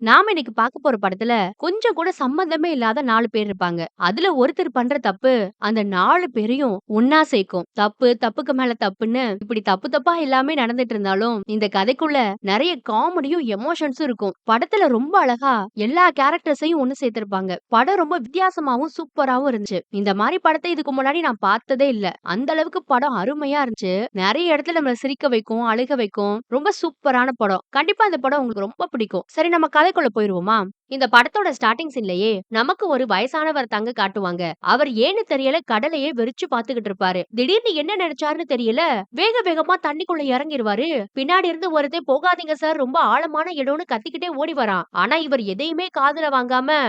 நாம இன்னைக்கு பார்க்க போற படத்துல கொஞ்சம் கூட சம்பந்தமே இல்லாத 4 பேர் இருப்பாங்க. அதுல ஒருத்தர் பண்ற தப்பு அந்த 4 பேரையும் ஒண்ணா சேர்க்கும். தப்பு, தப்புக்கு மேல தப்புன்னு இப்படி தப்பு தப்பா எல்லாமே நடந்துட்டு இருந்தாலும், இந்த கதைக்குள்ள நெறைய காமெடியும், எமோஷன்ஸும் இருக்கும். படத்துல ரொம்ப அழகா எல்லா கேரக்டர்ஸையும் ஒண்ணு சேர்த்திருப்பாங்க. படம் ரொம்ப வித்தியாசமாவும், சூப்பராவும் இருந்துச்சு. இந்த மாரி படத்த இதுக்கு முன்னாடி நான் பார்த்ததே இல்ல. அந்த அளவுக்கு படம் அருமையா இருந்துச்சு. நெறைய இடத்துல நம்மள சிரிக்க வைக்கும், அழுக வைக்கும். ரொம்ப சூப்பரான படம். கண்டிப்பா இந்த படம் உங்களுக்கு ரொம்ப பிடிக்கும். சரி நம்ம கதைக்குள்ள போயிருவோமா? இந்த படத்தோட ஸ்டார்ட்டிங் சீன்லயே நமக்கு ஒரு வயசானவர் தாங்க காட்டுவாங்க. அவர் ஏன்னு தெரியல கடலையே வெறிச்சு பாத்துக்கிட்டு இருப்பாரு. திடீர்னு என்ன நினைச்சாருன்னு தெரியல. வேக வேகமா தண்ணிக்குள்ள இறங்கிருவாரு. பின்னாடி இருந்து ஒருத்தன் போகாதீங்க சார் ரொம்ப ஆழமான இடம்னு கத்திக்கிட்டே ஓடி வரான். ஆனா இவர் எதையுமே காதுல வாங்காம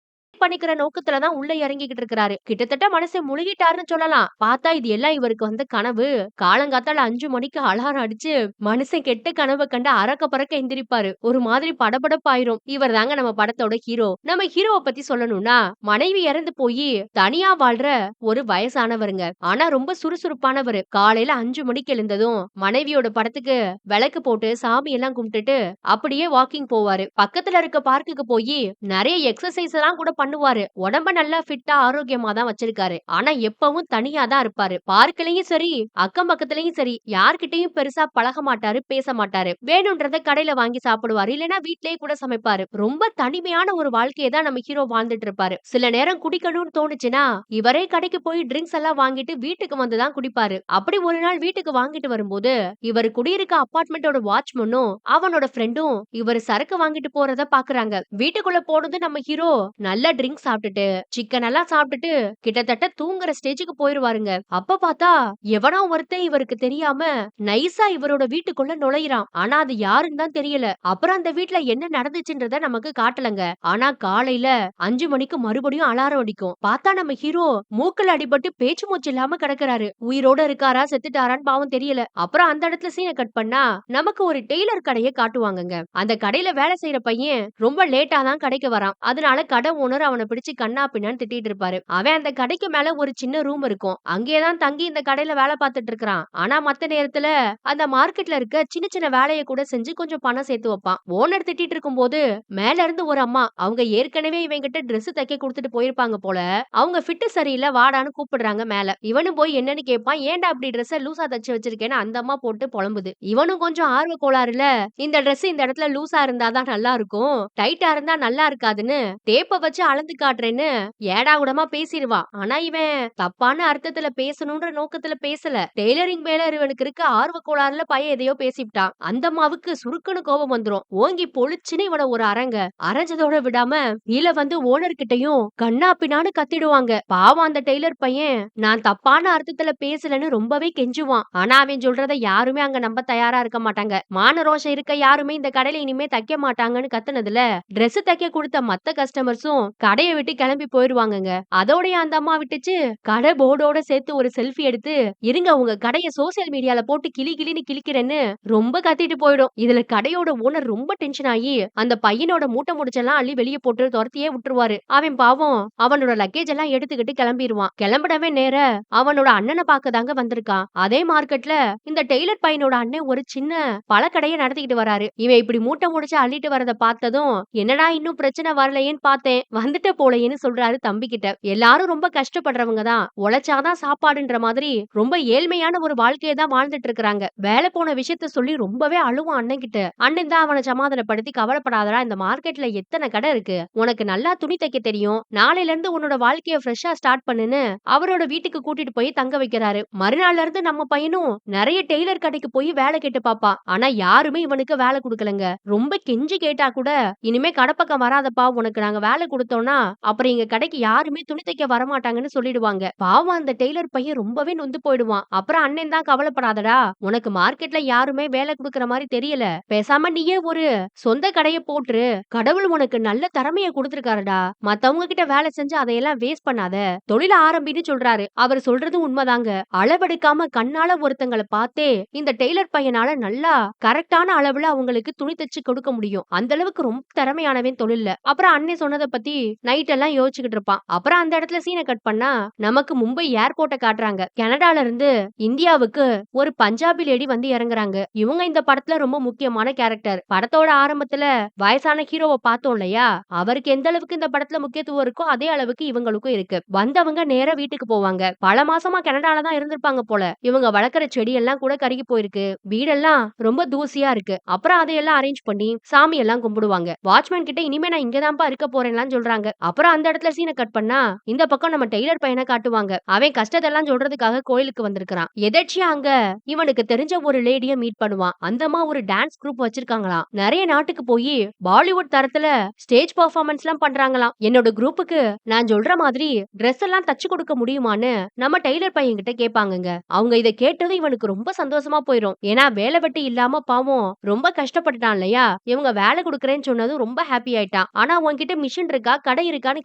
பண்ணிக்கிற நோக்கத்துல தான் உள்ள இறங்கிக்கிட்டு இருக்கிறாரு. கிட்டத்தட்ட மனசை முழுகிட்டாருன்னு சொல்லலாம். பார்த்தா இது எல்லாம் இவருக்கு வந்த கனவு. காலங்காத்தால 5 மணிக்கு அலாரம் அடிச்சு மனுஷன் கெட்ட கனவை கண்டு அரக்க பறக்க எந்திரிப்பாரு. ஒரு மாதிரி படபடப்பாயிரும். இவர் தாங்க நம்ம படத்தோட ஹீரோ. நம்ம ஹீரோவை பத்தி சொல்லணும்னா மனைவி இறந்து போய் தனியா வாழ்ற ஒரு வயசானவருங்க. ஆனா ரொம்ப சுறுசுறுப்பானவரு. காலையில 5 மணிக்கு எழுந்ததும் மனைவியோட படத்துக்கு விளக்கு போட்டு சாமி எல்லாம் கும்பிட்டுட்டு அப்படியே வாக்கிங் போவாரு. பக்கத்துல இருக்க பார்க்குக்கு போய் நிறைய எக்ஸசைஸ் எல்லாம் கூட பண்ணுவாரு. உடம்ப நல்லா ஃபிட்டா ஆரோக்கியமா தான் வச்சிருக்காரு. ஆனா எப்பவும் தனியா தான் இருப்பாரு. பார்க்லயும் சரி, அக்கம் பக்கத்துலயும் சரி, யார்கிட்டயும் பெருசா பழக மாட்டாரு, பேச மாட்டாரு. வேணும்ன்றத கடையில வாங்கி சாப்பிடுவாரு. இல்லனா வீட்லயே கூட சமைப்பாரு. ரொம்ப தனிமையான ஒரு வாழ்க்கைய தான் நம்ம ஹீரோ வாழ்ந்துட்டு இருப்பாரு. சில நேரம் குடிக்கணும்னு தோணுச்சுன்னா, இவரே கடைக்கு போய் ட்ரிங்க்ஸ் எல்லாம் வாங்கிட்டு வீட்டுக்கு வந்து தான் குடிப்பாரு. அப்படி ஒரு நாள் வீட்டுக்கு வாங்கிட்டு வரும்போது, இவர் குடியிருக்க அபார்ட்மெண்டோட வாட்ச்மேனும், அவனோட ஃப்ரெண்டும் இவர் சரக்கு வாங்கிட்டு போறத பாக்குறாங்க. வீட்டுக்குள்ள போனது நம்ம ஹீரோ நல்ல ட்ரிங்க் சாப்பிட்டுட்டு சிக்கன் எல்லாம் சாப்பிட்டுட்டு கிட்டத்தட்ட தூங்குற ஸ்டேஜுக்கு போயிருவாருங்க. அப்ப பார்த்தா எவனோ ஒருத்தன் இவருக்கு தெரியாம நைஸா இவரோட வீட்டுக்குள்ள நுழையிறான். ஆனா அது யாருன்னு தான் தெரியல. அப்புறம் அந்த வீட்ல என்ன நடந்துச்சுன்றத நமக்கு காட்டலங்க. ஆனா காலையில 5 மணிக்கு மறுபடியும் அலாரம் அடிக்கும். பார்த்தா நம்ம ஹீரோ மூக்குல அடிபட்டு பேச்சு மூச்சு இல்லாம கிடக்குறாரு. உயிரோட இருக்காரா செத்துட்டாரான்னு பாவம் தெரியல. அப்புறம் அந்த இடத்துல சீனை கட் பண்ணா நமக்கு ஒரு டெய்லர் கடையை காட்டுவாங்கங்க. அந்த கடையில வேலை செய்யற பையன் ரொம்ப லேட்டா தான் கடைக்கு வரான். அதனால கடை ஓனர் அவனை பிடிச்சு கண்ணா பின்னான்னு திட்டிட்டு இருப்பாரு. அவன் அந்த கடைக்கு மேல ஒரு சின்ன ரூம் இருக்கும். அங்கேயேதான் தங்கி இந்த கடையில வேலை பார்த்துட்டு இருக்கிறான். ஆனா மத்த நேரத்துல அந்த மார்க்கெட்ல இருக்க சின்ன சின்ன வேலையை கூட செஞ்சு கொஞ்சம் பணம் சேர்த்து வைப்பான். ஓனர் திட்டிட்டு இருக்கும் போது மேல இருந்து ஒரு அம்மா அவங்க ஏற்கனவே இவங்கிட்ட Dress தைக்க கொடுத்துட்டு போயிருப்பாங்க போல. அவங்க ஃபிட் சரியில்லை வாடான்னு கூப்பிடுறாங்க மேல. இவனும் போய் என்னன்னு கேட்பான். ஏன்டா அப்படி Dress லூசா தச்சு வச்சிருக்கேன்னு அந்த அம்மா போட்டு புலம்புது. இவனும் கொஞ்சம் ஆர்வ கோளாறுல இந்த Dress இந்த இடத்துல லூசா இருந்தாதான் நல்லா இருக்கும், டைட்டா இருந்தா நல்லா இருக்காதுன்னு டேப்ப வச்சு அளந்து காட்டுறேன்னு ஏடா கூடமா பேசிடுவான். ஆனா இவன் தப்பான அர்த்தத்துல பேசணும்ன்ற நோக்கத்துல பேசல. டெய்லரிங் மேல இவனுக்கு இருக்க ஆர்வ கோளாறுல பையன் எதையோ பேசிவிட்டான். அந்த அம்மாவுக்கு சுருக்குன்னு கோபம் வந்துரும். ஓங்கி பொழிச்சுன்னு இவனை ஒரு அரங்க அரைஞ்சதோட விடாம கீழ வந்து ஓனர் கிட்டயும் கண்ணா பின்னான்னு கத்திடுவாங்க. பாவம் அந்த டெய்லர் பையன் நான் தப்பான அர்த்தத்துல பேசலன்னு ரொம்பவே கெஞ்சுவான். ஆனா அவன் சொல்றத யாருமே அங்க நம்ப தயாரா இருக்க மாட்டாங்க. மான ரோஷம் இருக்க யாருமே இந்த கடையில இனிமே தைக்க மாட்டாங்கன்னு கத்துனதுல Dress தைக்க கொடுத்த மத்த கஸ்டமர்ஸும் கடைய விட்டு கிளம்பி போயிருவாங்கங்க. அதோடய அந்த அம்மா விட்டுச்சு கடை போர்டோட சேர்த்து ஒரு செல்ஃபி எடுத்து இருங்க உங்க கடைய சோசியல் மீடியால போட்டு கிளி கிளின்னு கிளிக்கிறேன்னு ரொம்ப கத்திட்டு போயிடும். இதுல கடையோட ஓனர் ரொம்ப டென்ஷன் ஆகி அந்த பையனோட மூட்டை முடிச்செல்லாம் அள்ளி வெளியே போட்டு துரத்தியே விட்டுருவாரு. அவன் பாவம் அவனோட லக்கேஜ் எல்லாம் எடுத்துக்கிட்டு கிளம்பிடுவான். கிளம்பிடவே நேர அவனோட அண்ணனை பார்க்க தாங்க வந்திருக்கான். அதே மார்க்கெட்ல இந்த டெய்லர் பையனோட அண்ணன் ஒரு சின்ன பழக்கடையை நடத்திக்கிட்டு வராரு. இவன் இப்படி மூட்டை முடிச்சு அள்ளிட்டு வரத பார்த்ததும் என்னடா இன்னும் பிரச்சனை வரலையேன்னு பார்த்தேன் வந்துட்ட போலையேன்னு சொல்றாரு தம்பி கிட்ட. எல்லாரும் ரொம்ப கஷ்டப்படுறவங்க தான், உழைச்சாதான் சாப்பாடுன்ற மாதிரி ரொம்ப ஏழ்மையான ஒரு வாழ்க்கையை தான் வாழ்ந்துட்டு இருக்காங்க. வேலை போன விஷயத்த சொல்லி ரொம்பவே அழுவான் அண்ணன் கிட்ட. அண்ணன் தான் அவனை சமாதானப்படுத்தி கவலைப்படாதடா இந்த மார்க்கெட்ல எத்தனை கடை இருக்கு, உனக்கு நல்லா துணி தைக்க தெரியும், நாளையில இருந்து உன்னோட வாழ்க்கைய ஃப்ரெஷ்ஷா ஸ்டார்ட் பண்ணுன்னு அவரோட வீட்டுக்கு கூட்டிட்டு போய் தங்க வைக்கிறாரு. மறுநாள்ல இருந்து நம்ம பையனும் நிறைய டெய்லர் கடைக்கு போய் வேலை கேட்டு பாப்பான். ஆனா யாருமே இவனுக்கு வேலை கொடுக்கலங்க. ரொம்ப கெஞ்சி கேட்டா கூட இனிமே கடப்பக்கம் வராதப்பா உனக்கு நாங்க வேலை கொடுத்தோம்னா அப்புறம் எங்க கடைக்கு யாருமே துணி தைக்க வரமாட்டாங்கன்னு சொல்லிடுவாங்க. பாவம் அந்த டெய்லர் பையன் ரொம்பவே நொந்து போயிடுவான். அப்புறம் அண்ணன் தான் கவலைப்படாதடா உனக்கு மார்க்கெட்ல யாருமே வேலை கொடுக்கற மாதிரி தெரியல, பேசாம நீயே ஒரு சொந்த கடைய போட்டுரு, கடவுள் உனக்கு நல்ல திறமைய கொடுத்திருக்காருடா, மத்தவங்க கிட்ட வேலை செஞ்சு அதையெல்லாம் வேஸ்ட் பண்ணாத, தொழில ஆரம்பின்னு சொல்றாரு. அவர் சொல்றதும் உண்மைதாங்க. அளவெடுக்காம கண்ணால ஒருத்தங்களை பார்த்தே இந்த டெய்லர் பையனால நல்லா கரெக்டான அளவுல அவங்களுக்கு துணி தச்சு கொடுக்க முடியும். அந்த அளவுக்கு ரொம்ப திறமையானவன் தொழில்ல. அப்புறம் அண்ணன் சொன்னதை பத்தி நைட் எல்லாம் யோசிச்சுக்கிட்டு இருப்பான். அப்புறம் அந்த இடத்துல சீனை கட் பண்ணா நமக்கு மும்பை ஏர்போர்ட்ட காட்டுறாங்க. கனடால இருந்து இந்தியாவுக்கு ஒரு பஞ்சாபி லேடி வந்து இறங்குறாங்க. இவங்க இந்த படத்துல ரொம்ப முக்கியமான கேரக்டர். படத்தோட ஆரம்பத்துல வயசான ஹீரோவ பார்த்தோம் இல்லையா, அவருக்கு எந்த அளவுக்கு இந்த படத்துல முக்கியத்துவம் இருக்கோ அதே அளவுக்கு இவங்களுக்கும் இருக்கு. வந்தவங்க நேரா வீட்டுக்கு போவாங்க. பல மாசமா கனடால தான் இருந்திருப்பாங்க போல. இவங்க வளர்க்குற செடி எல்லாம் கூட கருகி போயிருக்கு. வீடெல்லாம் ரொம்ப தூசியா இருக்கு. அப்புறம் அதையெல்லாம் அரேஞ்ச் பண்ணி சாமி எல்லாம் கும்பிடுவாங்க. வாட்ச்மேன் கிட்ட இனிமே நான் இங்க தான்ப்பா இருக்க போறேன்லாம் சொல்றாங்க. அப்புறம் அந்த இடத்துல சீனை கட் பண்ணா இந்த பக்கம் நம்ம டெய்லர் பையனை காட்டுவாங்க. அவன் கஷ்டத்தெல்லாம் சொல்றதுக்காக கோயிலுக்கு வந்திருக்கான். எதேர்ச்சியா அங்க இவனுக்கு தெரிஞ்ச ஒரு லேடிய மீட் பண்ணுவான். அந்தமா ஒரு டான்ஸ் குரூப் வச்சிருக்காங்களாம். நிறைய நாட்டுக்கு போய் பாலிவுட் தரத்துல ஸ்டேஜ் பெர்ஃபார்மன்ஸ் எல்லாம் பண்றாங்களாம். என்னோட குரூப்புக்கு நான் சொல்ற மாதிரி Dress எல்லாம் தச்சு கொடுக்க முடியுமான்னு நம்ம டெய்லர் பையன் கிட்ட கேட்பாங்கங்க. அவங்க இத கேட்டதும் இவனுக்கு ரொம்ப சந்தோஷமா போயிரும். ஏன்னா வேலை வெட்டி இல்லாம பாவம் ரொம்ப கஷ்டப்பட்டுட்டான் இல்லையா, இவங்க வேலை கொடுக்கறேன்னு சொன்னதும் ரொம்ப ஹாப்பி ஆயிட்டான். ஆனா உன்கிட்ட மிஷின் இருக்கா, கடை இருக்கான்னு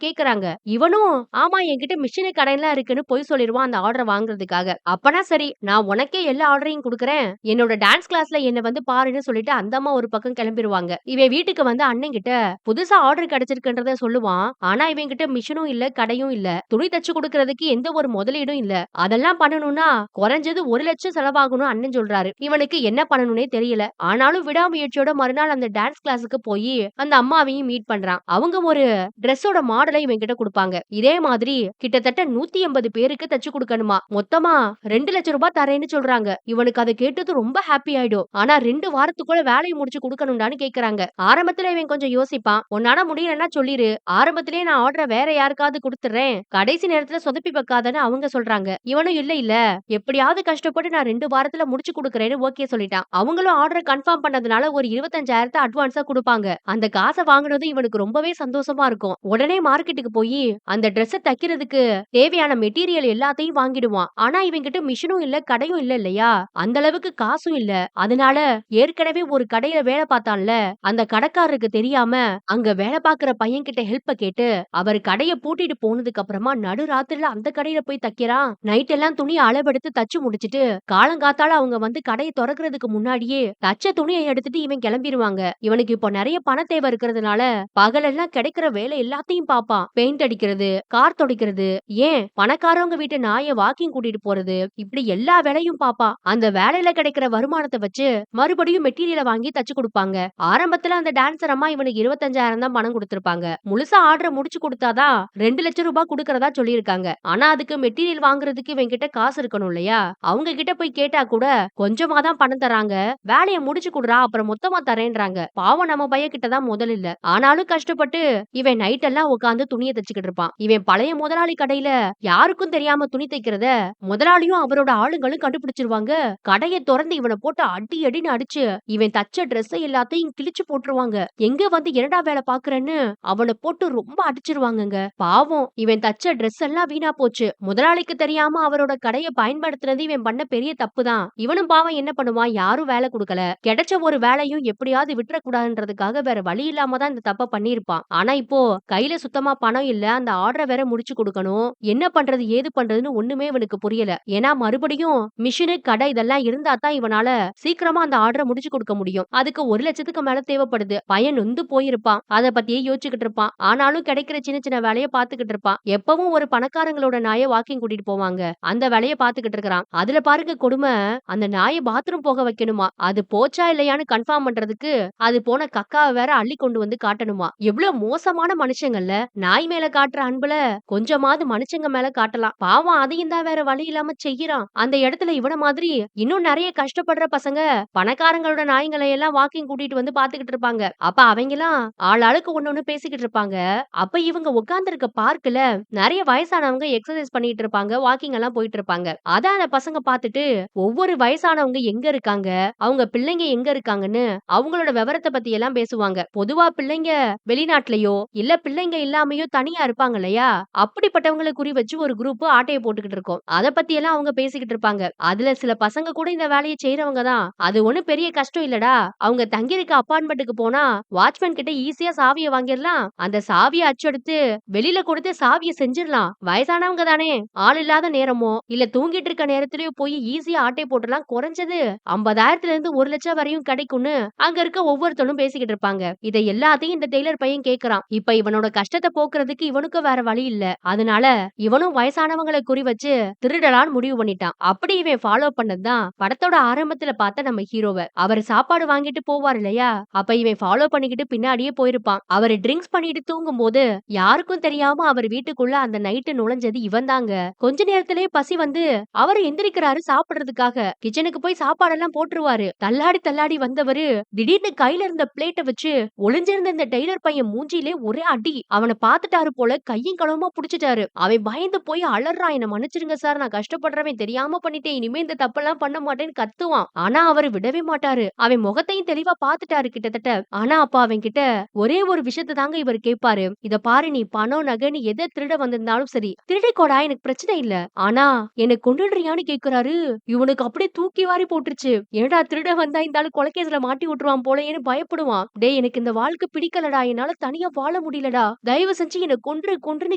கேக்குறாங்க. இவனும் ஆமா என்கிட்ட மிஷினு கடையெல்லாம் இருக்குன்னு பொய் சொல்லிடுவான் அந்த ஆர்டர் வாங்குறதுக்காக. அப்பனா சரி நான் உனக்கே எல்லா ஆர்டரையும் கொடுக்கறேன், என்னோட டான்ஸ் கிளாஸ்ல என்ன வந்து பாருன்னு சொல்லிட்டு அந்த அம்மா ஒரு பக்கம் கிளம்பிடுவாங்க. இவன் வீட்டுக்கு வந்து அண்ணன் கிட்ட புதுசா ஆர்டர் கிடைச்சிருக்குன்றத சொல்லுவான். ஆனா இவன் கிட்ட மிஷினும் இல்ல, கடையும் இல்ல, துணி தச்சு கொடுக்கறதுக்கு எந்த ஒரு முதலீடும் இல்ல. அதெல்லாம் பண்ணணும்னா குறைஞ்சது 1,00,000 செலவாகணும் அண்ணன் சொல்றாரு. இவனுக்கு என்ன பண்ணணும்னே தெரியல. ஆனாலும் விடாமுயற்சியோட மறுநாள் அந்த டான்ஸ் கிளாஸுக்கு போய் அந்த அம்மாவையும் மீட் பண்றான். அவங்க ஒரு Dressோட மாடலை இவன் கிட்ட கொடுப்பாங்க. இதே மாதிரி கிட்டத்தட்ட 180 பேருக்கு தச்சு கொடுக்கணுமா. மொத்தமா 2,00,000 ரூபாய் தரேன்னு சொல்றாங்க. இவனுக்கு அதை கேட்டது ரொம்ப ஹாப்பி ஆயிடும். ஆனா 2 வாரத்துக்குள்ள வேலையை முடிச்சு கொடுக்கணும்டான்னு கேக்குறாங்க. ஆரம்பத்துல இவன் கொஞ்சம் யோசிப்பான். உன்னால முடியலன்னா சொல்லிரு, ஆரம்பத்திலேயே நான் ஆர்டரை வேற யாருக்காவது கொடுத்துறேன், கடைசி நேரத்துல சொதப்பி வைக்காதன்னு அவங்க சொல்றாங்க. இவனும் இல்ல இல்ல எப்படியாவது கஷ்டப்பட்டு நான் 2 வாரத்துல முடிச்சு கொடுக்கறேன்னு ஓகே சொல்லிட்டான். அவங்களும் ஆர்டர் கன்ஃபார்ம் பண்ணதுனால ஒரு 25,000 அட்வான்ஸா கொடுப்பாங்க. அந்த காசை வாங்குனது இவனுக்கு ரொம்பவே சந்தோஷமா இருக்கும். உடனே மார்க்கெட்டுக்கு போய் அந்த Dress தைக்கிறதுக்கு தேவையான மெட்டீரியல் எல்லாத்தையும் வாங்கிடுவான். ஆனா இவங்கிட்ட மிஷினும் இல்ல, கடையும் இல்ல இல்லையா, அந்த அளவுக்கு காசும் இல்ல. அதனால ஏற்கனவே ஒரு கடையில வேலை பார்த்தான்ல, அந்த கடைக்காரருக்கு தெரியாம அங்க வேலை பார்க்கிற பையன் கிட்ட ஹெல்ப்ப கேட்டு அவர் கடைய பூட்டிட்டு போனதுக்கு அப்புறமா நடுராத்திரில அந்த கடையில போய் தைக்கிறான். நைட் எல்லாம் துணியை அளவெடுத்து தச்சு முடிச்சிட்டு காலங்காத்தால அவங்க வந்து கடையை திறக்கிறதுக்கு முன்னாடியே தச்ச துணியை எடுத்துட்டு இவன் கிளம்பிடுவாங்க. இவனுக்கு இப்போ நிறைய பண தேவை இருக்கிறதுனால பகலெல்லாம் கிடைக்கிற வேலை எல்லாத்தையும் பாப்பான். பெயிண்ட் அடிக்கிறது, கார் துடைக்கிறது, ஏன் பணக்காரவங்க வீட்டு நாயை வாக்கிங் கூட்டிட்டு போறது, இப்படி எல்லா வேலையும் பாப்பான். அந்த வேலையில கிடைக்கிற வருமானத்தை வச்சு மறுபடியும் மெட்டீரியலை வாங்கி தச்சு கொடுப்பாங்க. ஆரம்பத்துல அந்த டான்சர் அம்மா இவனுக்கு 25,000 தான் பணம் கொடுத்திருப்பாங்க. முழுசா ஆர்டர் முடிச்சு கொடுத்தாதான் 2,00,000 ரூபாய் கொடுக்கறதா சொல்லியிருக்காங்க. ஆனா அதுக்கு மெட்டீரியல் வாங்குறதுக்கு இவன் கிட்ட காசு இருக்கணும் இல்லையா, அவங்க கிட்ட போய் கேட்டா கூட கொஞ்சமா தான் பணம் தராங்க, வேலையை முடிச்சு கொடுறா அப்புறம் மொத்தமா தரேன்றாங்க. பாவம் நம்ம பையன் கிட்டதான் முதல் இல்ல. ஆனாலும் கஷ்டப்பட்டு இவன் நைட் எல்லாம் உட்காந்து துணியை தச்சுக்கிட்டு இருப்பான். இவன் பழைய முதலாளி கடையில யாருக்கும் தெரியாம துணி தைக்கிறத முதலாளியும் அவரோட ஆளுங்களும் கண்டுபிடிச்சிருவாங்க. கடையை திறந்து இவனை போட்டு அடி அடின்னு அடிச்சு இவன் தச்ச Dress எல்லாத்தையும் கிழிச்சு போட்டுருவாங்க. எங்க வந்து என்னடா வேலை பாக்குறேன்னு அவனை போட்டு ரொம்ப அடிச்சிருவாங்கங்க. பாவம் இவன் தச்ச Dress எல்லாம் வீணா போச்சு. முதலாளிக்கு தெரியாம அவரோட கடையை பயன்படுத்துறது இவன் பண்ண பெரிய தப்பு தான். இவனும் பாவம் என்ன பண்ணுவான், யாரும் வேலை கொடுக்கல, கிடைச்ச ஒரு வேலையும் எப்படியாவது விட்டுறக்கூடாதுன்றதுக்காக வேற வழி இல்லாம தான் இந்த தப்ப பண்ணிருப்பான். ஆனா இப்போ கையில சுத்தமா பணம் இல்ல, அந்த ஆர்டரை வேற முடிச்சு கொடுக்கணும், என்ன பண்றது ஏது பண்றதுன்னு ஒண்ணுமே இவனுக்கு புரியல. ஏன்னா மறுபடியும் மிஷினு கடை இதெல்லாம் இருந்தா தான் இவனால சீக்கிரமா அந்த ஆர்டரை முடிச்சு கொடுக்க முடியும். அதுக்கு 1,00,000க்கு மேல தேவைப்படுது. பையன் நொந்து போயிருப்பான். அத பத்தியே யோசிச்சுக்கிட்டு இருப்பான். ஆனாலும் கிடைக்கிற சின்ன சின்ன வேலையை பாத்துக்கிட்டு இருப்பான். எப்பவும் ஒரு பணக்காரங்களோட நாயை வாக்கிங் கூட்டிட்டு போவாங்க, அந்த வேலையை பாத்துக்கிட்டு இருக்கிறான். அதுல பாருங்க கொடுமை, அந்த நாயை பாத்ரூம் போக வைக்கணுமா, அது போச்சா இல்லையான்னு கன்ஃபார்ம் பண்றதுக்கு அது போன கக்காவை வேற அள்ளி கொண்டு வந்து காட்டணுமா. எவ்வளவு மோசமான மனுஷங்கள்ல. நாய் மேல காட்டுற அன்புல கொஞ்சமாவது மனுஷங்க மேல காட்டலாம். பாவம் அதையும் தான் வேற வழி இல்லாம செய்யறான். அந்த இடத்துல இவன மாதிரி இன்னும் நிறைய கஷ்டப்படுற பசங்க பணக்காரங்களோட நாய்களை எல்லாம் வாக்கிங் கூட்டிட்டு வந்து பாத்துக்கிட்டு இருப்பாங்க. அப்ப அவங்க எல்லாம் ஆளாளுக்கு ஒண்ணு பேசிக்கிட்டு இருப்பாங்க. அப்ப இவங்க உட்கார்ந்து இருக்க பார்க்ல நிறைய வயசானவங்க எக்ஸசைஸ் பண்ணிட்டு இருப்பாங்க, வாக்கிங் எல்லாம் போயிட்டு இருப்பாங்க. அதான் அந்த பசங்க பாத்துட்டு ஒவ்வொரு வயசானவங்க எங்க இருக்காங்க, அவங்க பிள்ளைங்க எங்க இருக்காங்கன்னு அவங்களோட விவரத்தை பத்தி எல்லாம் பேசுவாங்க. பொதுவா பிள்ளைங்க வெளிநாட்டுலயோ இல்ல பிள்ளைங்க இல்லாமையோ தனியா இருப்பாங்க இல்லையா, அப்படிப்பட்டவங்களை குறி வச்சு ஒரு குரூப் ஆட்டைய போட்டுக்கிட்டு இருக்கும். அத பத்தி எல்லாம் அவங்க பேசிக்கிட்டு இருப்பாங்க. அதுல சில பசங்க கூட இந்த வேலையை செய்யறவங்க தான். அது ஒண்ணும் பெரிய கஷ்டம் இல்லடா, அவங்க தங்கி இருக்க அபார்ட்மெண்ட்டுக்கு போனா வாட்ச்மேன் கிட்ட ஈஸியா சாவியை வாங்கிடலாம், அந்த சாவியை அச்செடுத்து வெளியில கொடுத்து சாவியை செஞ்சிடலாம். வயசானவங்க தானே, ஆள் இல்லாத நேரமோ இல்ல தூங்கிட்டு இருக்க நேரத்திலயோ போய் ஈஸியா ஆட்டை போட்டுலாம், குறைஞ்சது 50,000ல இருந்து 1,00,000 வரையும் கிடைக்கும்னு அங்க இருக்க ஒவ்வொருத்தனும் பேசிக்கிட்டு இருப்பாங்க. இதை எல்லாத்தையும் இந்த டெய்லர் பையன் கேக்குறான். இப்ப இவனோட தன்னோட கஷ்டத்த போக்குறதுக்கு இவனுக்கும் வேற வழி இல்ல. அதனால இவனும் வயசானவங்கள குறி வச்சு திருடலான்னு முடிவு பண்ணிட்டான். அப்படி இவன் ஃபாலோ பண்ணதுதான் படத்தோட ஆரம்பத்துல பார்த்த நம்ம ஹீரோவ. அவரு சாப்பாடு வாங்கிட்டு போவார் இல்லையா, அப்ப இவன் ஃபாலோ பண்ணிக்கிட்டு பின்னாடியே போயிருப்பான். அவரு ட்ரிங்க்ஸ் பண்ணிட்டு தூங்கும்போது யாருக்கும் தெரியாம அவர் வீட்டுக்குள்ள அந்த நைட்டு நுழைஞ்சது இவன் தாங்க. கொஞ்ச நேரத்திலேயே பசி வந்து அவரு எந்திரிக்கிறாரு சாப்பிடுறதுக்காக. கிச்சனுக்கு போய் சாப்பாடெல்லாம் போட்டுருவாரு. தள்ளாடி தள்ளாடி வந்தவரு திடீர்னு கையில இருந்த பிளேட்ட வச்சு ஒளிஞ்சிருந்த இந்த டெய்லர் பையன் மூஞ்சிலே ஒரே அடி. அவன பாத்துட்டாரு போல, கையும் களவுமா புடிச்சிட்டாரு. அவன் பயந்து போய் அலறான், என்ன மன்னிச்சிருங்க சார், நான் கஷ்டப்படுறவன், தெரியாம பண்ணிட்டேன், இனிமே இந்த தப்பெல்லாம் பண்ண மாட்டேன்னு கத்துவான். ஆனா அவரு விடவே மாட்டாரு. அவன் முகத்தையும் தெளிவா பாத்துட்டாரு கிட்டத்தட்ட. ஆனா அப்ப அவன் கிட்ட ஒரே ஒரு விஷயத்த தாங்க இவர் கேட்பாரு. இத பாரு, நீ பணம் நகைன்னு எதை திருட வந்திருந்தாலும் சரி திருடிக்கோடா, எனக்கு பிரச்சனை இல்ல. ஆனா என்ன கொன்னுடுறியான்னு கேக்குறாரு. இவனுக்கு அப்படியே தூக்கி வாரி போட்டுருச்சு. ஏன்டா திருட வந்தா இந்த ஆளு கொலைகேஸ்ல மாட்டி விட்டுருவான் போலன்னு பயப்படுவான். டேய், எனக்கு இந்த வாழ்க்கை பிடிக்கலடா, என்னால தனியா வாழ முடியலடா, தயவு செஞ்சு என்ன கொன்றுன்னு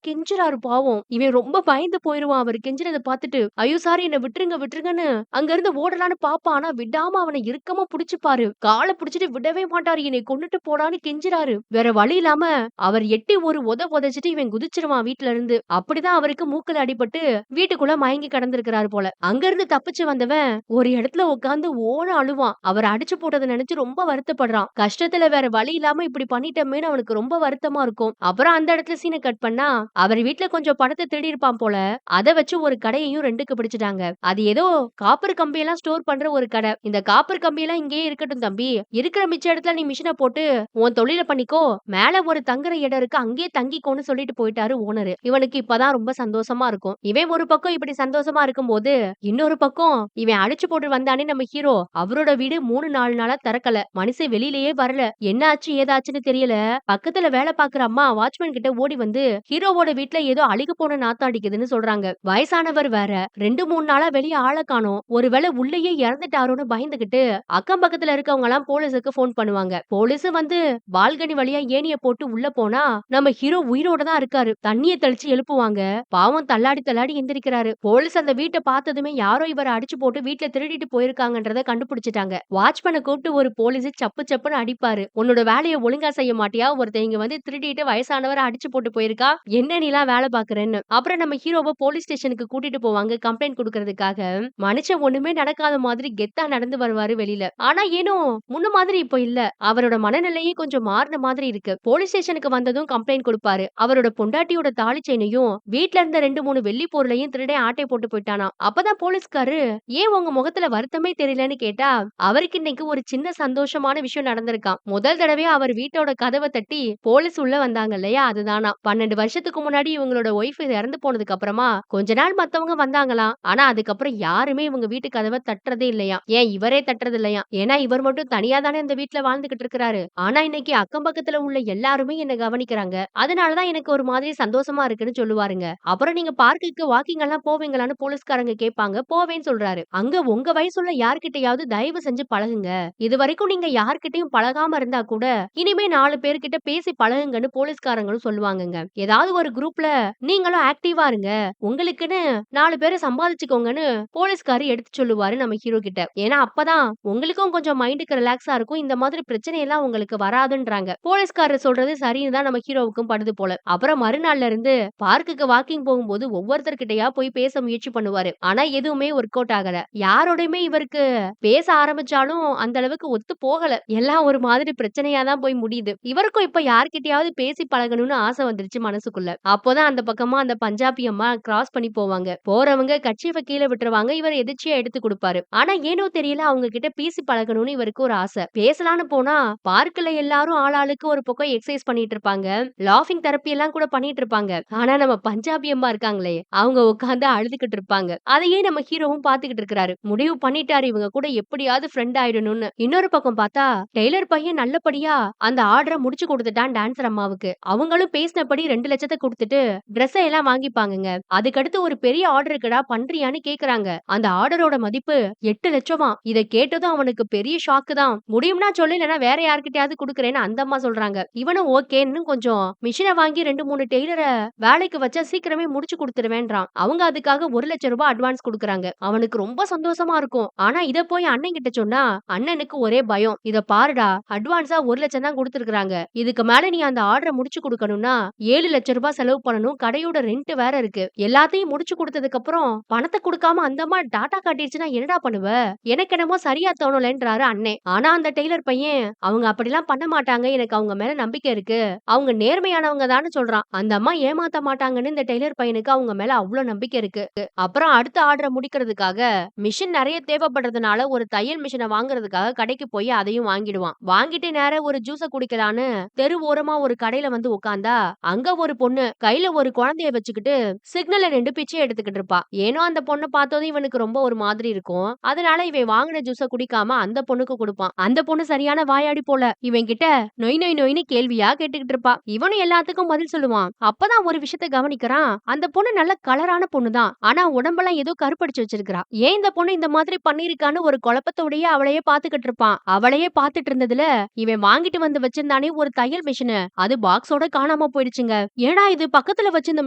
கெஞ்சுறாரு பாவம். இவன் ரொம்ப பயந்து போயிருவான் அவர் கெஞ்சுறத பாத்துட்டு. ஐயோ சாரி, என்ன விட்டுருங்க விட்டுருங்கன்னு அங்க இருந்து ஓடலான்னு பாப்பான். ஆனா விடாம அவனை இறுக்கமா புடிச்சுப்பாரு. காலை புடிச்சிட்டு விடவே மாட்டாரு. என்னை கொன்னுட்டு போடான்னு கெஞ்சுறாரு. வேற வழி இல்லாம அவர் எட்டி ஒரு உதைச்சிட்டு இவன் குதிச்சிருவான் வீட்டுல இருந்து. அப்படிதான் அவருக்கு மூக்குல அடிபட்டு வீட்டுக்குள்ள மயங்கி கிடந்திருக்கிறாரு போல. அங்க இருந்து தப்பிச்சு வந்தவன் ஒரு இடத்துல உட்கார்ந்து ஓன அழுவான். அவர் அடிச்சு போட்டதை நினைச்சு ரொம்ப வருத்தப்படுறான். கஷ்டத்துல வேற வழி இல்லாம இப்படி பண்ணிட்டோமேன்னு அவனுக்கு ரொம்ப வருத்தமா இருக்கும். அப்புறம் அந்த இடத்துல சீனை கட் பண்ணா அவர் வீட்டுல கொஞ்சம் பணத்தை திருடி இருப்பான் போல. அதை வச்சு ஒரு கடையையும் ரெண்டுக்கு பிடிச்சிட்டாங்க. அது ஏதோ காப்பர் கம்பியெல்லாம் ஸ்டோர் பண்ற ஒரு கடை. இந்த காப்பர் கம்பியெல்லாம் இங்கேயே இருக்கட்டும் தம்பி, இருக்கிற மிச்ச இடத்துல நீ மிஷினை போட்டு உன் தொழில பண்ணிக்கோ, மேல ஒரு தங்குற இடம் இருக்கு, அங்கேயே தங்கிக்கோன்னு சொல்லிட்டு போயிட்டாரு ஓனரு. இவனுக்கு இப்பதான் ரொம்ப சந்தோஷமா இருக்கும். இவன் ஒரு பக்கம் இப்படி சந்தோஷமா இருக்கும் போது, இன்னொரு பக்கம் இவன் அடிச்சு போட்டு வந்தானே நம்ம ஹீரோ, அவரோட வீடு 3-4 நாளா திறக்கல. மனுஷன் வெளியிலேயே வரல. என்ன ஆச்சு ஏதாச்சுன்னு தெரியல. பக்கத்துல வேலை பாக்குற அம்மா வாட்ச்மேன் கிட்ட ஓடி வந்து ஹீரோவோட வீட்டுல ஏதோ அழுகு போன நாத்தம் அடிக்குதுன்னு சொல்றாங்க. வயசானவர் வேற, 2-3 நாளா வெளியே ஆளை காணோம், ஒருவேளை உள்ளேயே இறந்துட்டாரோன்னு பயந்துகிட்டு அக்கம் பக்கத்துல இருக்கவங்க எல்லாம் போலீஸுக்கு போன் பண்ணுவாங்க. போலீஸ் வந்து பால்கனி வழியா ஏணிய போட்டு உள்ள போனா நம்ம ஹீரோ உயிரோட தான் இருக்காரு. தண்ணிய தெளிச்சு எழுப்புவாங்க. பாவம் தள்ளாடி தள்ளாடி எந்திரிக்கிறாரு. போலீஸ் அந்த வீட்டை பார்த்ததுமே யாரோ இவரை அடிச்சு போட்டு வீட்டுல திருடிட்டு போயிருக்காங்கன்றத கண்டுபிடிச்சிட்டாங்க. வாட்ச்மேனை கூப்பிட்டு ஒரு போலீஸ் சப்பு சப்புன்னு அடிப்பாரு. உன்னோட வேலையை ஒழுங்கா செய்ய மாட்டியா, ஒருத்தன் இங்க வந்து திருடிட்டு வயசானவரை அடிச்சு போட்டு போயிருக்கா, என்ன நீலாம் வேலை பாக்குறேன்னு. அப்புறம் நம்ம ஹீரோவை போலீஸ் ஸ்டேஷனுக்கு கூட்டிட்டு போவாங்க கம்ப்ளைண்ட் கொடுக்கறதுக்காக. மனுஷன் ஒண்ணுமே நடக்காத மாதிரி கெத்தா நடந்து வருவாரு வெளியில. ஆனா ஏனோ முன்ன மாதிரி இப்போ இல்ல. அவரோட மனநிலையே கொஞ்சம் மாறின மாதிரி இருக்கு. போலீஸ் ஸ்டேஷனுக்கு வந்ததும் கம்ப்ளைண்ட் கொடுப்பாரு. அவரோட பொண்டாட்டியோட தாலி செயினையும் வீட்ல இருந்த 2-3 வெள்ளி பொருளையும் திருடன் ஆட்டை போட்டு போயிட்டானா. அப்பதான் போலீஸ்காரு, ஏன் உங்க முகத்துல வருத்தமே தெரியலன்னு கேட்டா, அவருக்கு இன்னைக்கு ஒரு சின்ன சந்தோஷமான விஷயம் நடந்திருக்காம். முதல் தடவையா அவர் வீட்டோட கதவை தட்டி போலீஸ் உள்ள வந்தாங்க இல்லையா, அதுதானா. 12 வருஷத்துக்கு முன்னாடி இவங்களோட ஒய்ஃப் இறந்து போனதுக்கு அப்புறமா கொஞ்ச நாள் மத்தவங்க வந்தாங்களாம். ஆனா அதுக்கப்புறம் யாருமே இவங்க வீட்டு கதவை தட்டுறதே இல்லையா. ஏன் இவரே தட்டுறது இல்லையா, ஏன்னா இவர் மட்டும் தனியா தானே அந்த வீட்டுல வாழ்ந்துகிட்டு இருக்கிறாரு. ஆனா இன்னைக்கு அக்கம் பக்கத்துல உள்ள எல்லாருமே என்ன கவனிக்கிறாங்க, அதனாலதான் எனக்கு ஒரு மாதிரி சந்தோஷமா இருக்குன்னு சொல்லுவாருங்க. அப்புறம் நீங்க பார்க்குக்கு வாக்கிங் எல்லாம் போவீங்களான்னு போலீஸ்காரங்க கேட்பாங்க. போவேன்னு சொல்றாரு. அங்க உங்க வயசுள்ள யார்கிட்டயாவது தயவு செஞ்சு பழகுங்க, இது வரைக்கும் நீங்க யார்கிட்டயும் பழகாம இருந்தா கூட இனிமே 4 பேர்கிட்ட பேசி பழகுங்கன்னு போலீஸ்காரங்களும் சொல்லுவாங்கங்க. ஏதாவது ஒரு குரூப்ல நீங்களும் ஆக்டிவா இருங்க, உங்களுக்குன்னு 4 பேரை சம்பாதிச்சுக்கோங்கன்னு போலீஸ்காரி எடுத்து சொல்லுவாரு நம்ம ஹீரோ கிட்ட. ஏன்னா அப்பதான் உங்களுக்கும் கொஞ்சம் மைண்டுக்கு ரிலாக்ஸா இருக்கும், இந்த மாதிரி பிரச்சனை எல்லாம் உங்களுக்கு வராதுன்றாங்க. போலீஸ்காரர் சொல்றது சரின்னு தான் நம்ம ஹீரோவுக்கும் படுது போல. அப்புறம் மறுநாள்ல இருந்து பார்க்குக்கு வாக்கிங் போகும்போது ஒவ்வொருத்தர்கிட்டயா போய் பேச முயற்சி பண்ணுவாரு. ஆனா எதுவுமே ஒர்க் அவுட் ஆகல. யாரோடையுமே இவருக்கு பேச ஆரம்பிச்சாலும் அந்த அளவுக்கு ஒத்து போகல. எல்லாம் ஒரு மாதிரி பிரச்சனையா தான் போய் முடியுது. இவருக்கும் இப்ப யார்கிட்டயாவது பேசி பழகணும்னு ஆசை வந்துருச்சு மனசுக்குள்ள. அப்போதான் அந்த பக்கமா அந்த பஞ்சாபி அம்மா கிராஸ் பண்ணி போவாங்க. போறவங்க கர்ச்சீஃப கீழ விட்டுருவாங்க. இவர் எதிர்ச்சியா எடுத்து கொடுப்பாரு. ஆனா ஏனோ தெரியல அவங்க கிட்ட பேசி பழகணும்னு இவருக்கு ஒரு ஆசை. பேசலான்னு போனா பார்க்ல எல்லாரும் ஆளாளுக்கு ஒரு பக்கம் எக்ஸசைஸ் பண்ணிட்டு இருப்பாங்க. லாஃபிங் தெரப்பி எல்லாம் கூட பண்ணிட்டு இருப்பாங்க. ஆனா நம்ம பஞ்சாபி அம்மா இருக்காங்களே, அவங்க உட்கார்ந்து அழுதுகிட்டு இருப்பாங்க. அதையே நம்ம ஹீரோவும் பாத்துக்கிட்டு இருக்காரு. முடிவு பண்ணிட்டாரு இவங்க கூட எப்படியாவது ஃப்ரெண்ட் ஆயிடணும்னு. இன்னொரு பக்கம் பார்த்தா டெய்லர் பையன் நல்லபடியா அந்த ஆர்டரை முடிச்சு கொடுத்துட்டான் டான்சர் அம்மாவுக்கு. அவங்களும் பேசினபடி 2 லட்சத்தை கொடுத்துட்டு ட்ரெஸ் எல்லாம் வாங்கிப்பாங்க. அதுக்கடுத்து ஒரு பெரிய ஆர்டர் இருக்குடா, பண்றியான்னு கேக்குறாங்க. அந்த ஆர்டரோட மதிப்பு 8 லட்சமா. இத கேட்டதும் அவனுக்கு பெரிய ஷாக்கு தான். முடியும்னா சொல்லு, இல்லனா வேற யார்கிட்டயாவது குடுக்குறேன்னு அந்த அம்மா சொல்றாங்க. இவனும் ஓகே, இன்னும் கொஞ்சம் மிஷினை வாங்கி 2-3 டெய்லரை வேலைக்கு வச்சா சீக்கிரமே முடிச்சு கொடுத்துருவேன்றான். அவங்க அதுக்காக 1 லட்சம் ரூபாய் அட்வான்ஸ் கொடுக்குறாங்க. அவனுக்கு ரொம்ப சந்தோஷமா இருக்கும். ஆனா இத போய் அண்ணன் கிட்ட சொன்னா அண்ணனுக்கு ஒரே பயம். இத பாருடா, அட்வான்ஸா 1 லட்சம் தான் கொடுத்துருக்காங்க, இதுக்கு மேல நீ அந்த ஆர்டர் ஆர்டர முடிச்சு குடுக்கணும்னா 7,00,000 ரூபாய் செலவு பண்ணணும். கடையோட ரெண்ட் வேற இருக்கு. எல்லாத்தையும் முடிச்சு குடுத்ததுக்கு அப்புறம் பணத்த குடுக்காம அந்த அம்மா டாட்டா காட்டிருச்சுன்னா என்னடா பண்ணுவ? எனக்கு என்னமோ சரியா தோணலன்றாரு அண்ணே. ஆனா அந்த டெய்லர் பையன் அவங்க அப்படிலாம் பண்ண மாட்டாங்க. எனக்கு அவங்க மேல நம்பிக்கை இருக்கு. அவங்க நேர்மையானவங்க தான்னு சொல்றான். அந்த அம்மா ஏமாத்த மாட்டாங்கன்னு இந்த டெய்லர் பையனுக்கு அவங்க மேல அவ்ளோ நம்பிக்கை இருக்கு. அப்புறம் அடுத்த ஆர்டர முடிக்கிறதுக்காக மிஷின் நெறைய தேவைப்படுறதுனால ஒரு தையல் மிஷின வாங்குறதுக்காக கடைக்கு போய் அதையும் வாங்கிடுவான். வாங்கிட்டு நேரா ஒரு ஜூஸ குடிக்கலான்னு தெரு ஓரமா ஒரு கடையில வந்து உட்கார்ந்தா, அங்க ஒரு பொண்ணு கையில ஒரு குழந்தைய வச்சுக்கிட்டு சிக்னல்ல நின்னு பிச்சை எடுத்துக்கிட்டு இருப்பா. ஏனோ அந்த பொண்ண பார்த்ததும் இவனுக்கு ரொம்ப ஒரு மாதிரி இருக்கும். அதனால இவன் வாங்குன ஜூஸ குடிக்காம அந்த பொண்ணுக்கு குடுப்பான். அந்த பொண்ணு சரியான வாயாடி போல. இவன் கிட்ட நொய் நொய் நொய்ன்னு கேள்வியா கேட்டுக்கிட்டு இருப்பா. இவனும் எல்லாத்துக்கும் பதில் சொல்லுவான். அப்பதான் ஒரு விஷயத்த கவனிக்கிறான். அந்த பொண்ணு நல்ல கலரான பொண்ணுதான். ஆனா உடம்பெல்லாம் ஏதோ கருப்படிச்சு வச்சிருக்கா. ஏன் இந்த பொண்ணு இந்த மாதிரி பண்ணிருக்கான்னு ஒரு குழப்பத்தோடயே அவளையே பாத்துக்கிட்டு இருப்பான். அவளையே பாத்துட்டு இருந்ததுல இவன் வாங்கிட்டு வந்து வச்சிருந்தானே ஒரு தையல் மிஷின், அது பாக்ஸோட காணாம போயிடுச்சுங்க. ஏடா இது பக்கத்துல வச்சு இந்த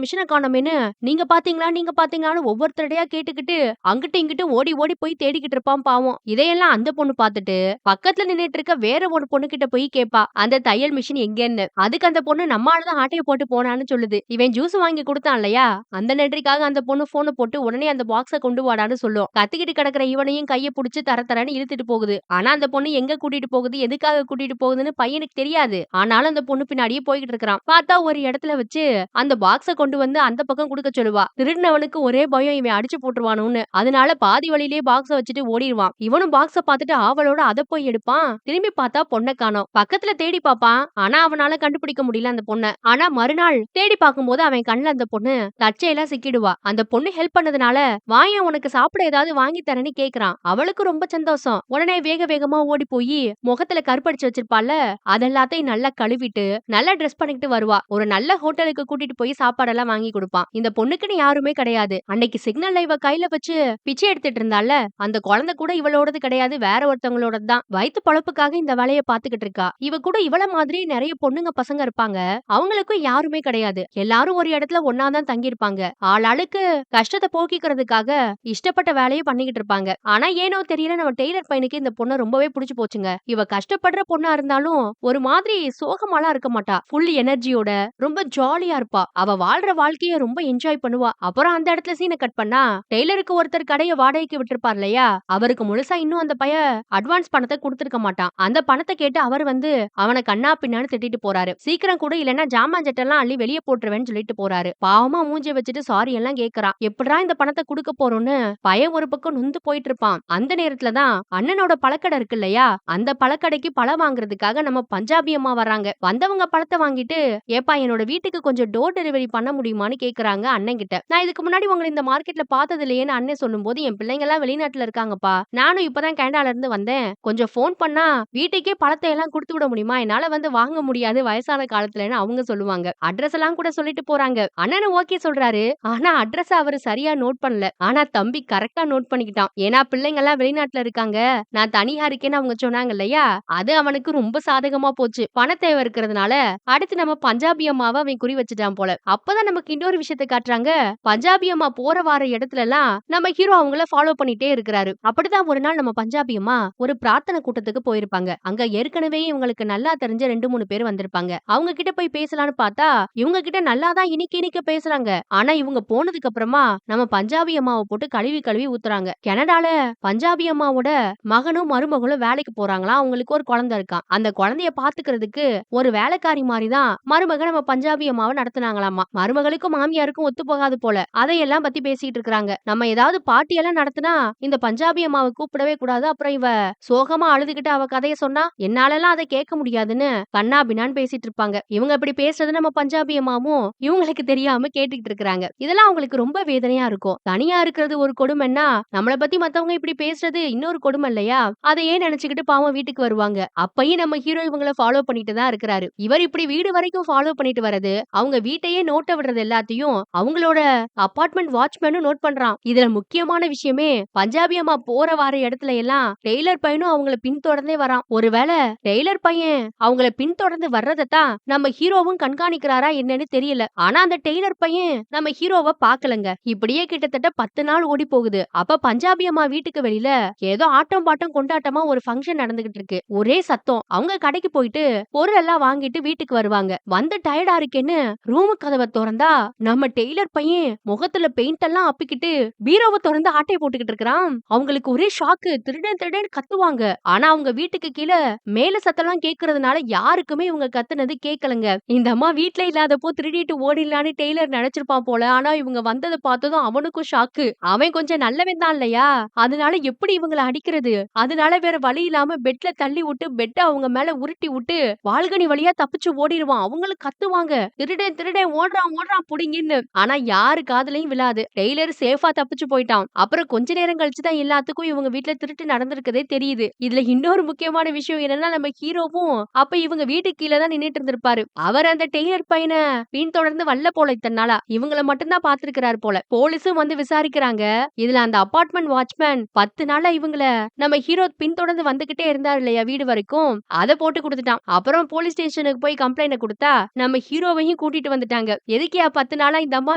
மிஷினை காணோமேன்னு நீங்க பாத்தீங்களா நீங்க பாத்தீங்களான்னு ஒவ்வொருத்தரையா கேட்டுக்கிட்டு அங்கிட்டு இங்கிட்டு ஓடி ஓடி போய் தேடிக்கிட்டு இருப்பான் பாவம். இதையெல்லாம் அந்த பொண்ணு பாத்துட்டு பக்கத்துல நின்னுட்டு இருக்க வேற ஒரு பொண்ணு கிட்ட போய் கேப்பா அந்த தையல் மிஷின் எங்கன்னு. அதுக்கு அந்த பொண்ணு நம்மாலதான் ஆட்டைய போட்டு போனான்னு சொல்லுது. இவன் ஜூஸ் வாங்கி கொடுத்தான் இல்லையா, அந்த நன்றிக்காக அந்த பொண்ணு போனை போட்டு உடனே அந்த பாக்ஸ கொண்டு வாடான்னு சொல்லும். கத்திக்கிட்டு கிடக்குற இவனையும் கைய புடிச்சு தர தரன்னு இழுத்துட்டு போகுது. ஆனா அந்த பொண்ணு எங்க கூட்டிட்டு போகுது எதுக்காக கூட்டிட்டு போகுதுன்னு பையனுக்கு தெரியாது. ஆனாலும் அந்த பொண்ணு பின்னாடியே போய்கிட்டு இருக்கிறான். பார்த்தா ஒரு இடத்துல வச்சு அந்த பாக்ஸ கொண்டு வந்து அந்த பக்கம் குடுக்க சொல்லுவா. திருடினவனுக்கு ஒரே பயம் இவன் அடிச்சு போட்டுருவானுன்னு. அதனால பாதி வழியிலேயே பாக்ஸ வச்சுட்டு ஓடிடுவான். இவனும் பாக்ஸ பார்த்துட்டு ஆவலோட அத போய் எடுப்பான். திரும்பி பார்த்தா பொண்ணை காணோம். பக்கத்துல தேடி பாப்பான். ஆனா அவனால கண்டுபிடிக்க முடியல அந்த பொண்ண. ஆனா மறுநாள் தேடி பார்க்கும்போது அவன் கண்ணுல அந்த பொண்ணு தற்செயலா சிக்கிடுவா. அந்த பொண்ணு ஹெல்ப் பண்ணதுனால வாயன் உனக்கு சாப்பிட ஏதாவது வாங்கி தரேன்னு கேக்குறான். அவளுக்கு ரொம்ப சந்தோஷம். உடனே வேக வேகமா ஓடி போய் முகத்துல கருப்படிச்சு வச்சிருப்பால அதெல்லாத்தையும் நல்லா கழுவிட்டு நல்லா ட்ரெஸ் பண்ணிட்டு வருவா. ஒரு நல்ல ஹோட்டலுக்கு கூட்டிட்டு போய் சாப்பாடெல்லாம் வாங்கி கொடுப்பான். இந்த பொண்ணுக்குன்னு யாருமே கிடையாது. அன்னைக்கு சிக்னல்ல இவ கையில வச்சு பிச்சை எடுத்துட்டு இருந்தால அந்த குழந்தை கூட இவளோடது கிடையாது, வேற ஒருத்தவங்களோட தான். வயித்து பழப்புக்காக இந்த வேலைய பாத்துக்கிட்டு இருக்கா. இவ கூட இவள மாதிரி நிறைய பொண்ணுங்க பசங்க இருப்பாங்க. அவங்களுக்கும் யாருமே கிடையாது. எல்லாரும் ஒரு இடத்துல ஒன்னாதான் தங்கி இருப்பாங்க. ஆளாளுக்கு கஷ்டத்தை போக்கிக்கிறதுக்காக இஷ்டப்பட்ட வேலையை பண்ணிக்கிட்டு இருப்பாங்க. ஆனா ஏனோ தெரியல நம்ம டெய்லர் பையனுக்கு இந்த பொண்ணை ரொம்பவே பிடிச்சு போச்சுங்க. இவ கஷ்டப்படுற பொண்ணா இருந்தாலும் ஒரு மாதிரி சோகமாலாம் இருக்க மாட்டா. ஃபுல் எனர்ஜியோட ரொம்ப ஜாலியா இருப்பா. அவ வாழ்ற வாழ்க்கைய ரொம்ப என்ஜாய் பண்ணுவா. அப்புறம் அந்த இடத்துல சீனை கட் பண்ணா டெய்லருக்கு ஒருத்தர் கடைய வாடகைக்கு விட்டுருப்பார் இல்லையா, அவருக்கு முழுசா இன்னும் அந்த பைய அட்வான்ஸ் பணத்தை கொடுத்திருக்க மாட்டான். அந்த பணத்தை கேட்டு அவர் வந்து அவனை கண்ணா பின்னான்னு திட்டிட்டு போறாரு. சீக்கிரம் கூட இல்லன்னா ஜாமான் ஜட்டெல்லாம் அள்ளி வெளியே போட்டுருவேன்னு சொல்லிட்டு போறாரு. பாவமா மூஞ்சிய வச்சுட்டு சாரி எல்லாம் கேக்குறான். எப்படா இந்த பணத்தை கொடுக்க போறோம்னு பையன் ஒரு பக்கம் நொந்து போயிட்டு இருப்பான். அந்த நேரத்துலதான் அண்ணனோட பழக்கடை இருக்கு இல்லையா, அந்த பழக்கடைக்கு பழம் வாங்குறதுக்காக நம்ம பஞ்சாபி அம்மா வர்றாங்க. வந்தவங்க பழத்தை வாங்கிட்டு ஏப்பா என்னோட வீட்டுக்கு கொஞ்சம் டோர் டெலிவரி பண்ண முடியுமான்னு கேக்குறாங்க அண்ணன் கிட்ட. நான் இதுக்கு முன்னாடி உங்களை இந்த மார்க்கெட்ல பார்த்தது இல்லையேன்னு அண்ணன் சொல்லும் போது என் பிள்ளைங்க எல்லாம் வெளிநாட்டுல இருக்காங்கப்பா, நானும் இப்பதான் கனடால இருந்து வந்தேன், கொஞ்சம் போன் பண்ணா வீட்டுக்கே பழத்தை எல்லாம் கொடுத்து விட முடியுமா, என்னால வந்து வாங்க முடியாது வயசான காலத்துலன்னு அவங்க சொல்லுவாங்க. அட்ரஸ் எல்லாம் கூட சொல்லிட்டு போறாங்க. அண்ணனும் ஓகே சொல்றாரு. ஆனா அட்ரஸ் அவரு சரியா நோட் பண்ணல. ஆனா தம்பி கரெக்டா நோட் பண்ணிக்கிட்டான். ஏன்னா பிள்ளைங்க எல்லாம் வெளிநாட்டுல இருக்காங்க, நான் தனியா இருக்கேன்னு அவங்க சொன்னாங்க இல்லையா, அது அவனுக்கு ரொம்ப சாதகமா போச்சு. பண தேவை இருக்கிறதுனால அடுத்து நம்ம பஞ்சாபி அம்மாவை அவன் குறி வச்சுட்டான் போல. அப்பதான் நமக்கு இன்னொரு விஷயத்தை காட்டுறாங்க. பஞ்சாபி அம்மா போற வார இடத்துல எல்லாம் நம்ம ஹீரோ அவங்கள ஃபாலோ பண்ணிட்டே இருக்கிறாரு. அப்படிதான் ஒரு நாள் நம்ம பஞ்சாபி அம்மா ஒரு பிரார்த்தனை கூட்டத்துக்கு போயிருப்பாங்க. அங்க ஏற்கனவே இவங்களுக்கு நல்லா தெரிஞ்ச 2-3 பேர் வந்திருப்பாங்க. அவங்க கிட்ட போய் பேசலான்னு பார்த்தா இவங்க கிட்ட நல்லாதான் இனிக்க இனிக்க பேசுறாங்க. ஆனா இவங்க போனதுக்கு அப்புறமா நம்ம பஞ்சாபி அம்மாவை போட்டு கழுவி கழுவி ஊத்துறாங்க. கனடால பஞ்சாபி அம்மாவோட மகனும் மருமகளும் வேலைக்கு போறாங்களா, அவங்களுக்கு ஒரு குழந்தை இருக்கான். அந்த குழந்தைய பாத்துக்கிறதுக்கு ஒரு வேலைக்காரி மாதிரிதான் மருமக நம்ம பஞ்சாபி அம்மாவை நடத்துனாங்களாமா. மருமகளுக்கும் மாமியாருக்கும் ஒத்து போகாது போல. அதையெல்லாம் பத்தி பேசிட்டு இருக்காங்க. நம்ம ஏதாவது பார்ட்டி எல்லாம் நடத்தினா இந்த பஞ்சாபி அம்மாவை கூப்பிடவே கூடாது, அப்புறம் இவ சோகமா அழுதுகிட்டு அவ கதைய சொன்னா என்னாலலாம் அதை கேட்க முடியாதுன்னு கண்ணா பின்னான்னு பேசிட்டு இருப்பாங்க. இவங்க இப்படி பேசுறது நம்ம பஞ்சாபி அம்மாவும் இவங்களுக்கு தெரியாம கேட்டுக்கிட்டு இருக்காங்க. இதெல்லாம் அவங்களுக்கு ரொம்ப வேதனையா இருக்கும். தனியா இருக்கிறது ஒரு கொடுமைன்னா நம்மள பத்தி மத்தவங்க இப்படி பேசுறது இன்னொரு கொடுமை இல்லையா, அதையே நினைச்சுக்கிட்டு பாவம் வீட்டுக்கு வருவாங்க. அப்பயும் நம்ம ஹீரோ இவங்கள ஃபாலோ பண்ணிட்டு தான் இருக்கிறாரு. இவர் இப்படி வீடு வரைக்கும் ஃபாலோ பண்ணிட்டு வரது, அவங்க வீட்டையே நோட்ட விடுறது எல்லாத்தையும் அவங்களோட அபார்ட்மெண்ட் வாட்ச்மேனும் நோட் பண்றான். இதுல முக்கியமான விஷயமே பஞ்சாபி அம்மா போற வார இடத்துல எல்லாம் டெய்லர் பையனும் அவங்கள பின்தொடர்ந்தே வரான். ஒருவேளை டெய்லர் பையன் அவங்கள பின்தொடர்ந்து வர்றதான் நம்ம ஹீரோவும் கண்காணிக்கிறாரா என்னன்னு தெரியல. ஆனா அந்த டெய்லர் பையன் நம்ம ஹீரோவை பாக்கலங்க. இப்படியே கிட்டத்தட்ட 10 நாள் ஓடி போகுது. அப்ப பஞ்சாபி அம்மா வீட்டுக்கு வெளியில ஏதோ ஆட்டம் பாட்டம் கொண்டாட்டமா ஒரு ஃபங்க்ஷன் நடந்துகிட்டு இருக்கு. ஒரே சத்தம். அவங்க கடைக்கு போயிட்டு பொருள் எல்லாம் வாங்கிட்டு வீட்டுக்கு வீட்டுக்கு வருவாங்க. வந்து டயர்டா இருக்கேன்னு ரூமு கதவ தொறந்தா, நம்ம டெய்லர் பையன் முகத்துல பெயிண்ட் எல்லாம் அப்பிக்கிட்டு பீரோவ தொறந்து ஆட்டைய போட்டுக்கிட்டு இருக்கிறான். அவங்களுக்கு ஒரே ஷாக்கு. திருடன் திருடன்னு கத்துவாங்க. ஆனா அவங்க வீட்டுக்கு கீழ மேல சத்தம்லாம் கேட்கறதுனால யாருக்குமே இவங்க கத்துனது கேட்கலங்க. இந்த அம்மா வீட்ல இல்லாதப்போ திருடிட்டு ஓடிடலான்னு டெய்லர் நினைச்சிருப்பான் போல. ஆனா இவங்க வந்தத பார்த்ததும் அவனுக்கும் ஷாக்கு. அவன் கொஞ்சம் நல்லவன் தான் இல்லையா? அதனால எப்படி இவங்கள அடிக்கிறது? அதனால வேற வழி இல்லாம பெட்ல தள்ளி விட்டு பெட்ட அவங்க மேல உருட்டி விட்டு பால்கனி வழியா தப்பிச்சு ஓடிருவான். அவங்களும் கத்துவாங்க. திருடன் திருடன் ஓடுறான் ஓடுறான் புடிங்கின்னு. ஆனா யாரு காதுலயும் விழாது. டெய்லர் சேஃபா தப்பிச்சு போயிட்டான். அப்புறம் கொஞ்ச நேரம் கழிச்சு தான் எல்லாத்துக்கும் இவங்க வீட்ல திருட்டு நடந்திருக்கதே தெரியுது. இதுல இன்னொரு முக்கியமான விஷயம் என்னன்னா, நம்ம ஹீரோவும் அப்ப இவங்க வீட்டுக்கு கீழ தான் நின்னுட்டு இருந்திருப்பாரு. அவர் அந்த டெய்லர் பையன பின்தொடர்ந்து வரல போல இத்தன நாளா. இவங்கள மட்டும் தான் பார்த்திருக்கிறாரு போல. போலீஸும் வந்து விசாரிக்கிறாங்க. இதுல அந்த அபார்ட்மெண்ட் வாட்ச்மேன் 10 நாளா இவங்கள நம்ம ஹீரோ பின்தொடர்ந்து வந்துகிட்டே இருந்தாரு இல்லையா வீடு வரைக்கும், அத போட்டு குடுத்துட்டான். அப்புறம் போலீஸ் ஸ்டேஷனுக்கு போய் கம்ப்ளைண்ட் குடுத்தா, நம்ம ஹீரோவையும் கூட்டிட்டு வந்துட்டாங்க. எதுக்குயா 10 நாளா இந்த அம்மா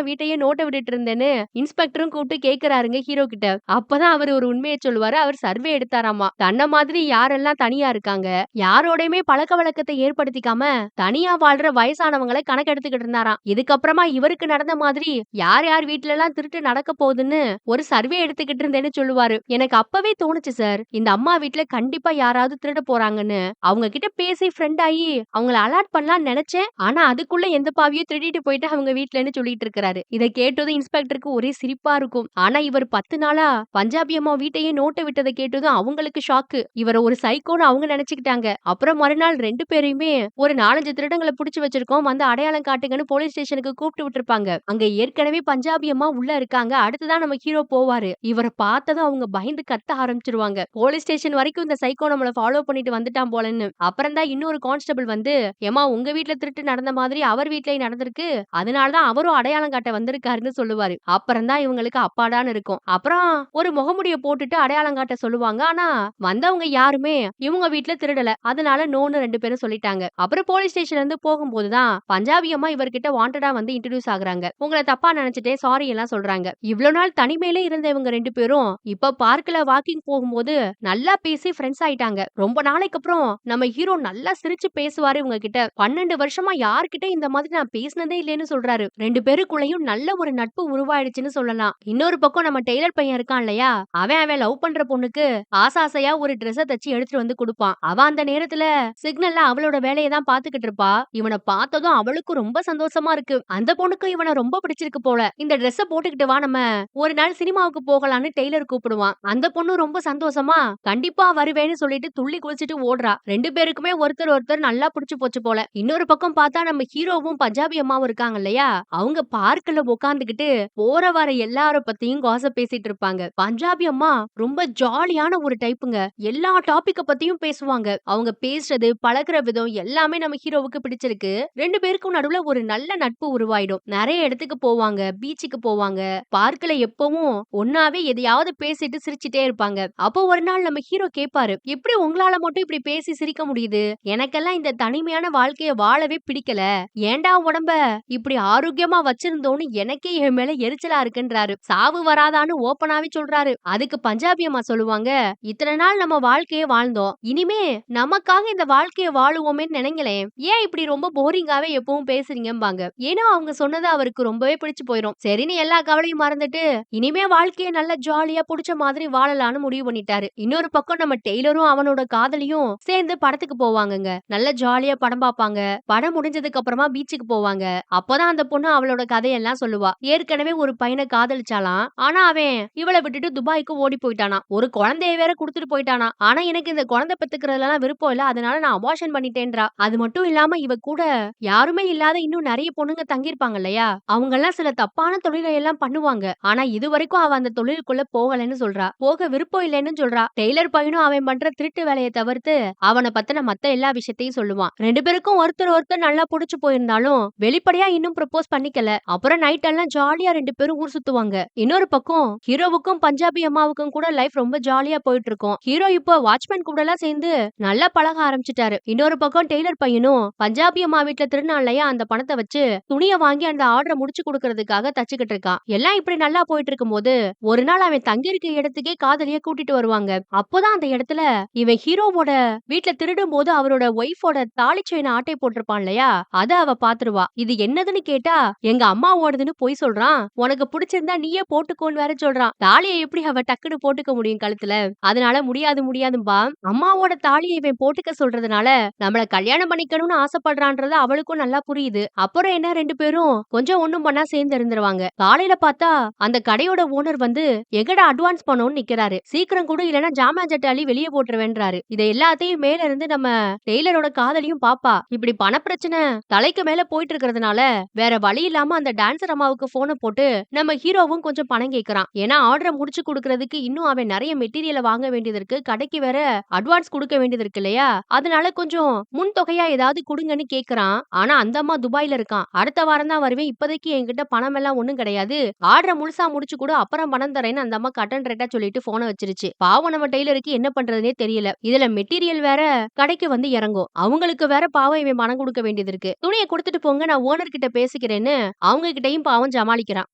வீட்டையே நோட்ட விட்டுட்டு இருந்தேன்னு இன்ஸ்பெக்டரும் கூப்பிட்டு கேக்குறாருங்க ஹீரோ கிட்ட. அப்பதான் அவரு ஒரு உண்மைய சொல்லுவாரு. அவர் சர்வே எடுத்தாராமா. தன்ன மாதிரி யாரெல்லாம் தனியா இருக்காங்க, யாரோடையுமே பழக்கவழக்கத்தை ஏற்படுத்திக்காம தனியா வாழ்ற வயசானவங்கள கணக்கெடுத்துக்கிட்டு இருந்தாராம். இதுக்கப்புறமா இவருக்கு நடந்த மாதிரி யார் யார் வீட்ல எல்லாம் திருட்டு நடக்க போகுதுன்னு ஒரு சர்வே எடுத்துக்கிட்டு இருந்தேன்னு சொல்லுவாரு. எனக்கு அப்பவே தோணுச்சு சார், இந்த அம்மா வீட்ல கண்டிப்பா யாராவது திருட போறாங்கன்னு. அவங்க கிட்ட பேசி ஃப்ரெண்ட் ஆயி அவங்கள அலர்ட் பண்ணலாம்னு நினைச்சேன். ஆனா அதுக்குள்ள எந்த பாவியும் திருடிட்டு போயிட்டு அவங்க வீட்லன்னு சொல்லிட்டு இருக்காரு. இத கேட்டதும் இன்ஸ்பெக்டருக்கு ஒரே சிரிப்பா இருக்கும். ஆனா இவர் 10 நாளா பஞ்சாபி அம்மா வீட்டையே நோட்ட விட்டதை கேட்டதும் அவங்களுக்கு ஷாக்கு. இவர ஒரு சைக்கோன்னு அவங்க நினைச்சுக்கிட்டாங்க. அப்புறம் மறுநாள் 2 பேரையுமே ஒரு 4, 5 திருடங்கள புடிச்சு வச்சிருக்கோம், வந்து அடையாளம் காட்டுங்கன்னு போலீஸ் ஸ்டேஷனுக்கு கூப்பிட்டு விட்டுருப்பாங்க. அங்க ஏற்கனவே பஞ்சாபி அம்மா உள்ள இருக்காங்க. அடுத்துதான் நம்ம ஹீரோ போவாரு. இவர பார்த்ததும் அவங்க பயந்து கத்த ஆரம்பிச்சிருவாங்க. போலீஸ் ஸ்டேஷன் வரைக்கும் இந்த சைக்கோ நம்மள ஃபாலோ பண்ணிட்டு வந்துட்டான் போலன்னு. அப்புறம் தான் இன்னொரு கான்ஸ்டபிள் வந்து, ஏமா உங்க வீட்ல திருட்டு நடந்த மாதிரி அவர் வீட்லயும் நடந்திருக்கு. அதனால தான் அவரும் அடையாளம் காட்ட வந்திருக்காருன்னு சொல்லுவாரு. அப்புறம் தான் இவங்களுக்கு அப்பாடான்னு இருக்கும். அப்புறம் ஒரு முகமுடிய போட்டுட்டு அடையாளம் காட்ட சொல்லுவாங்க. ஆனா வந்தவங்க யாருமே இவங்க வீட்ல திருடல. அதனால நோன்னு 2 பேரும் சொல்லிட்டாங்க. அப்புறம் போலீஸ் ஸ்டேஷன்ல இருந்து போகும்போது தான் பஞ்சாபி அம்மா இவர்கிட்ட வாண்டடா வந்து இன்ட்ரோடியூஸ் ஆகுறாங்க. உங்கள தப்பா நினைச்சிட்டேன் சாரி எல்லாம் சொல்றாங்க. இவ்ளோ நாள் தனிமையிலே இருந்த இவங்க 2 பேரும் இப்ப பார்க்ல வாக்கிங் போகும்போது நல்லா பேசி ஃப்ரெண்ட்ஸ் ஆயிட்டாங்க. ரொம்ப நாளைக்கு அப்புறம் நம்ம ஹீரோ நல்லா சிரிச்சு பேசுவாரு இவங்க கிட்ட. 12 வருஷமா யார்கிட்ட இந்த மாதிரி நான் பேசினதே இல்லைன்னு சொல்றாரு. 2 பேருக்குள்ளயும் நல்ல ஒரு நட்பு உருவாயிடுச்சுன்னு சொல்லலாம். இன்னொரு பக்கம் நம்ம டெய்லர் பையன் இருக்கான் இல்லையா, அவன் லவ் பண்ற பொண்ணுக்கு ஆசையா ஒரு ட்ரெஸ்ஸ தச்சு எடுத்துட்டு வந்து கொடுப்பான். அவ அந்த நேரத்துல சிக்னல்ல அவளோட வேலையை தான் பாத்துக்கிட்டு இருப்பா. இவனை பார்த்ததும் அவளுக்கும் ரொம்ப சந்தோஷமா இருக்கு. அந்த பொண்ணுக்கு இவனை ரொம்ப பிடிச்சிருக்கு போல. இந்த ட்ரெஸ்ஸ போட்டுக்கிட்டு வா, நம்ம ஒரு நாள் சினிமாவுக்கு போகலான்னு டெய்லர் கூப்பிடுவான். அந்த பொண்ணு ரொம்ப சந்தோஷமா கண்டிப்பா வருவேன்னு சொல்லிட்டு துள்ளி குளிச்சிட்டு ஓடுறா. 2 பேருக்குமே ஒருத்தர் ஒருத்தர் நல்லா புடிச்சு போச்சு போல. இன்னொரு பக்கம் பார்த்தா நம்ம ஹீரோவும் பஞ்சாபி அம்மாவும் இருக்காங்க இல்லையா, அவங்க பார்க்ல உட்கார்ந்துகிட்டு போற வர எல்லார பத்தியும் காசப் பேசிட்டு இருப்பாங்க. பஞ்சாபி அம்மா ரொம்ப ஜாலியான ஒரு டைப்புங்க. எல்லா டாபிக்க பத்தியும் பேசுவாங்க. அவங்க பேசுறது பழகுற விதம் எல்லாமே நம்ம ஹீரோவுக்கு பிடிச்சிருக்கு. 2 பேருக்கும் நடுவுல ஒரு நல்ல நட்பு உருவாயிடும். நிறைய இடத்துக்கு போவாங்க, பீச்சுக்கு போவாங்க, பார்க்ல எப்பவும் ஒன்னாவே எதையாவது பேசிட்டு சிரிச்சிட்டே இருப்பாங்க. அப்போ ஒரு நாள் நம்ம ஹீரோ கேட்பாரு, எப்படி உங்களால மட்டும் இப்படி பேசி சிரிக்க முடியுது? எனக்கெல்லாம் இந்த தனிமையான வாழ்க்கைய வாழவே பிடிக்கல. ஏன்டா உடம்ப இப்படி ஆரோக்கியமா வச்சிருந்தோன்னு எனக்கே என் மேல எரிச்சலா இருக்குன்றாரு. சாவு வராதான்னு ஓப்பனாவே சொல்றாரு. அதுக்கு பஞ்சாபி அம்மா சொல்லுவாங்க, இத்தனை நாள் நம்ம வாழ்க்கைய வாழ்ந்தோம், இனிமே நமக்காக இந்த வாழ்க்கைய வாழுவோமேன்னு நினைங்களேன். ஏன் இப்படி ரொம்ப போரிங்காவே எப்பவும் பேசுறீங்கம்பாங்க. ஏன்னா அவங்க சொன்னது அவருக்கு ரொம்பவே பிடிச்சு போயிரும். சரின்னு எல்லா கவலையும் மறந்துட்டு இனிமே வாழ்க்கைய நல்ல ஜாலியா புடிச்ச மாதிரி வாழலாம்னு முடிவு பண்ணிட்டாரு. இன்னொரு பக்கம் நம்ம டெய்லரும் அவனோட காதலியும் சேர்ந்து படத்துக்கு போவாங்கங்க. நல்ல ஜாலியா படம் பாப்பாங்க. படம் முடிஞ்சதுக்கு அப்புறமா பீச்சுக்கு போவாங்க. அப்பதான் அந்த பொண்ணு அவளோட கதையெல்லாம் சொல்லுவா. ஏற்கனவே ஒரு பையனை காதலிச்சாலாம். ஆனா அவன் இவளை விட்டுட்டு துபாய்க்கு ஓடி போயிட்டானா. ஒரு குழந்தைய வேற குடுத்துட்டு போயிட்டானா. ஆனா எனக்கு இந்த குழந்தை பெத்துக்கிறதுலாம் விருப்பம் இல்ல, அதனால நான் அபார்ஷன் பண்ணிட்டேன்றா. அது மட்டும் இல்லாம இவ கூட யாருமே இல்லாத இன்னும் நிறைய பொண்ணுங்க தங்கியிருப்பாங்க இல்லையா, அவங்க எல்லாம் சில தப்பான தொழிலை எல்லாம் பண்ணுவாங்க. ஆனா இது வரைக்கும் அவ அந்த தொழிலுக்குள்ள போகலன்னு சொல்றா. போக விருப்பம் இல்லைன்னு சொல்றா. டெய்லர் பையனும் அவன் பண்ற திருட்டு வேலையை தவிர்த்து அவனை பத்தின மத்த எல்லா விஷயத்தையும் சொல்லுவான். 2 பேருக்கும் ஒருத்தர் ஒருத்தர் நல்லா புடிச்சு போயிருந்தாலும் வெளிப்படையா இன்னும் ப்ரப்போஸ் பண்ணிக்கல. அப்புறம் நைட் எல்லாம் ஜாலியா 2 பேரும் ஊர் சுத்துவாங்க. இன்னொரு பக்கம் ஹீரோவுக்கும் பஞ்சாபி அம்மாவுக்கும் கூட லைஃப் ரொம்ப ஜாலியா போயிட்டு இருக்கும். ஹீரோ இப்போ வாட்ச்மேன் கூட எல்லாம் சேர்ந்து நல்லா பழக ஆரம்பிச்சிட்டாரு. இன்னொரு பக்கம் டெய்லர் பையனும் பஞ்சாபி அம்மா வீட்டுல திருநாள்லயா அந்த பணத்தை வச்சு துணியை வாங்கி அந்த ஆர்டரை முடிச்சு கொடுக்கறதுக்காக தச்சுக்கிட்டு இருக்கான். எல்லாம் இப்படி நல்லா போயிட்டு இருக்கும் போது ஒரு நாள் அவன் தங்கி இருக்க இடத்துக்கே காதலிய கூட்டிட்டு வருவாங்க. அப்போதான் அந்த இடத்துல இவன் ஹீரோவோட வீட்டுல திருடும் போது அவரோட ஒய்ஃபோட தாலி செயின் ஆட்டை போட்டிருப்பான் இல்லையா, அத அவ பாத்துருவா. இது என்னதுன்னு கேட்டா, எங்க அம்மாவோடதுன்னு பொய் சொல்றான். உனக்கு பிடிச்சிருந்தா நீயே போட்டுக்கோன்னு வேற சொல்றான். தாலிய எப்படி அவ டக்குன்னு போட்டுக்க முடியும் கழுத்துல? அதனால முடியாதும்பா. அம்மாவோட தாலிய இவன் போட்டுக்க சொல்றதுனால நம்மள கல்யாணம் பண்ணிக்கணும்னு ஆசைப்படுறான்றது அவளுக்கும் நல்லா புரியுது. அப்புறம் என்ன 2 பேரும் கொஞ்சம் ஒண்ணும் பண்ணா சேர்ந்து இருந்துருவாங்க. காலையில பார்த்தா அந்த கடையோட ஓனர் வந்து எங்கடா அட்வான்ஸ் பண்ணோம்னு நிக்கிறாரு. சீக்கிரம் குடு இல்லனா ஜாமான் ஜட்டாலி வெளிய போட்டுருவேன்றாரு. இத எல்லாத்தையும் மேல இருந்து நம்ம டெய்லரோட காதலியும் பாப்பா. இப்படி பண பிரச்சனை தலைக்கு மேல போயிட்டு இருக்கிறதுனால வேற வழி இல்லாம அந்த டான்சர் அம்மாவுக்கு போன போட்டு நம்ம ஹீரோவும் கொஞ்சம் பணம் கேக்குறான். ஏன்னா ஆர்டரை முடிச்சு கொடுக்கறதுக்கு இன்னும் அவன் நிறைய மெட்டீரியலை வாங்க வேண்டியது இருக்கு. கடைக்கு வேற அட்வான்ஸ் கொடுக்க வேண்டியது இருக்கு இல்லையா, அதனால கொஞ்சம் முன் தொகையா ஏதாவது கொடுங்கன்னு கேக்குறான். ஆனா அந்த அம்மா துபாயில இருக்கான். அடுத்த வாரம் தான் வருவேன், இப்போதைக்கு என்கிட்ட பணம் எல்லாம் ஒண்ணும் கிடையாது, ஆர்டரை முழுசா முடிச்சு கூட அப்புறம் பணம் தரேன்னு அந்த அம்மா கட்டன் ரேட்டா சொல்லிட்டு போன வச்சிருச்சு. பாவம் நம்ம டெய்லருக்கு என்ன பண்றதுனே தெரியல. இதுல மெட்டீரியல் வேற கடைக்கு வந்து இறங்கும். அவங்களுக்கு வேற பாவம் இவன் பணம் கொடுக்க வேண்டியது இருக்கு. துணியை கொடுத்துட்டு போங்க, நான் ஓனர் கிட்ட பேசிக்கிறேன்னு அவங்க கிட்டயும் பாவம் சமாளிக்கிறான்.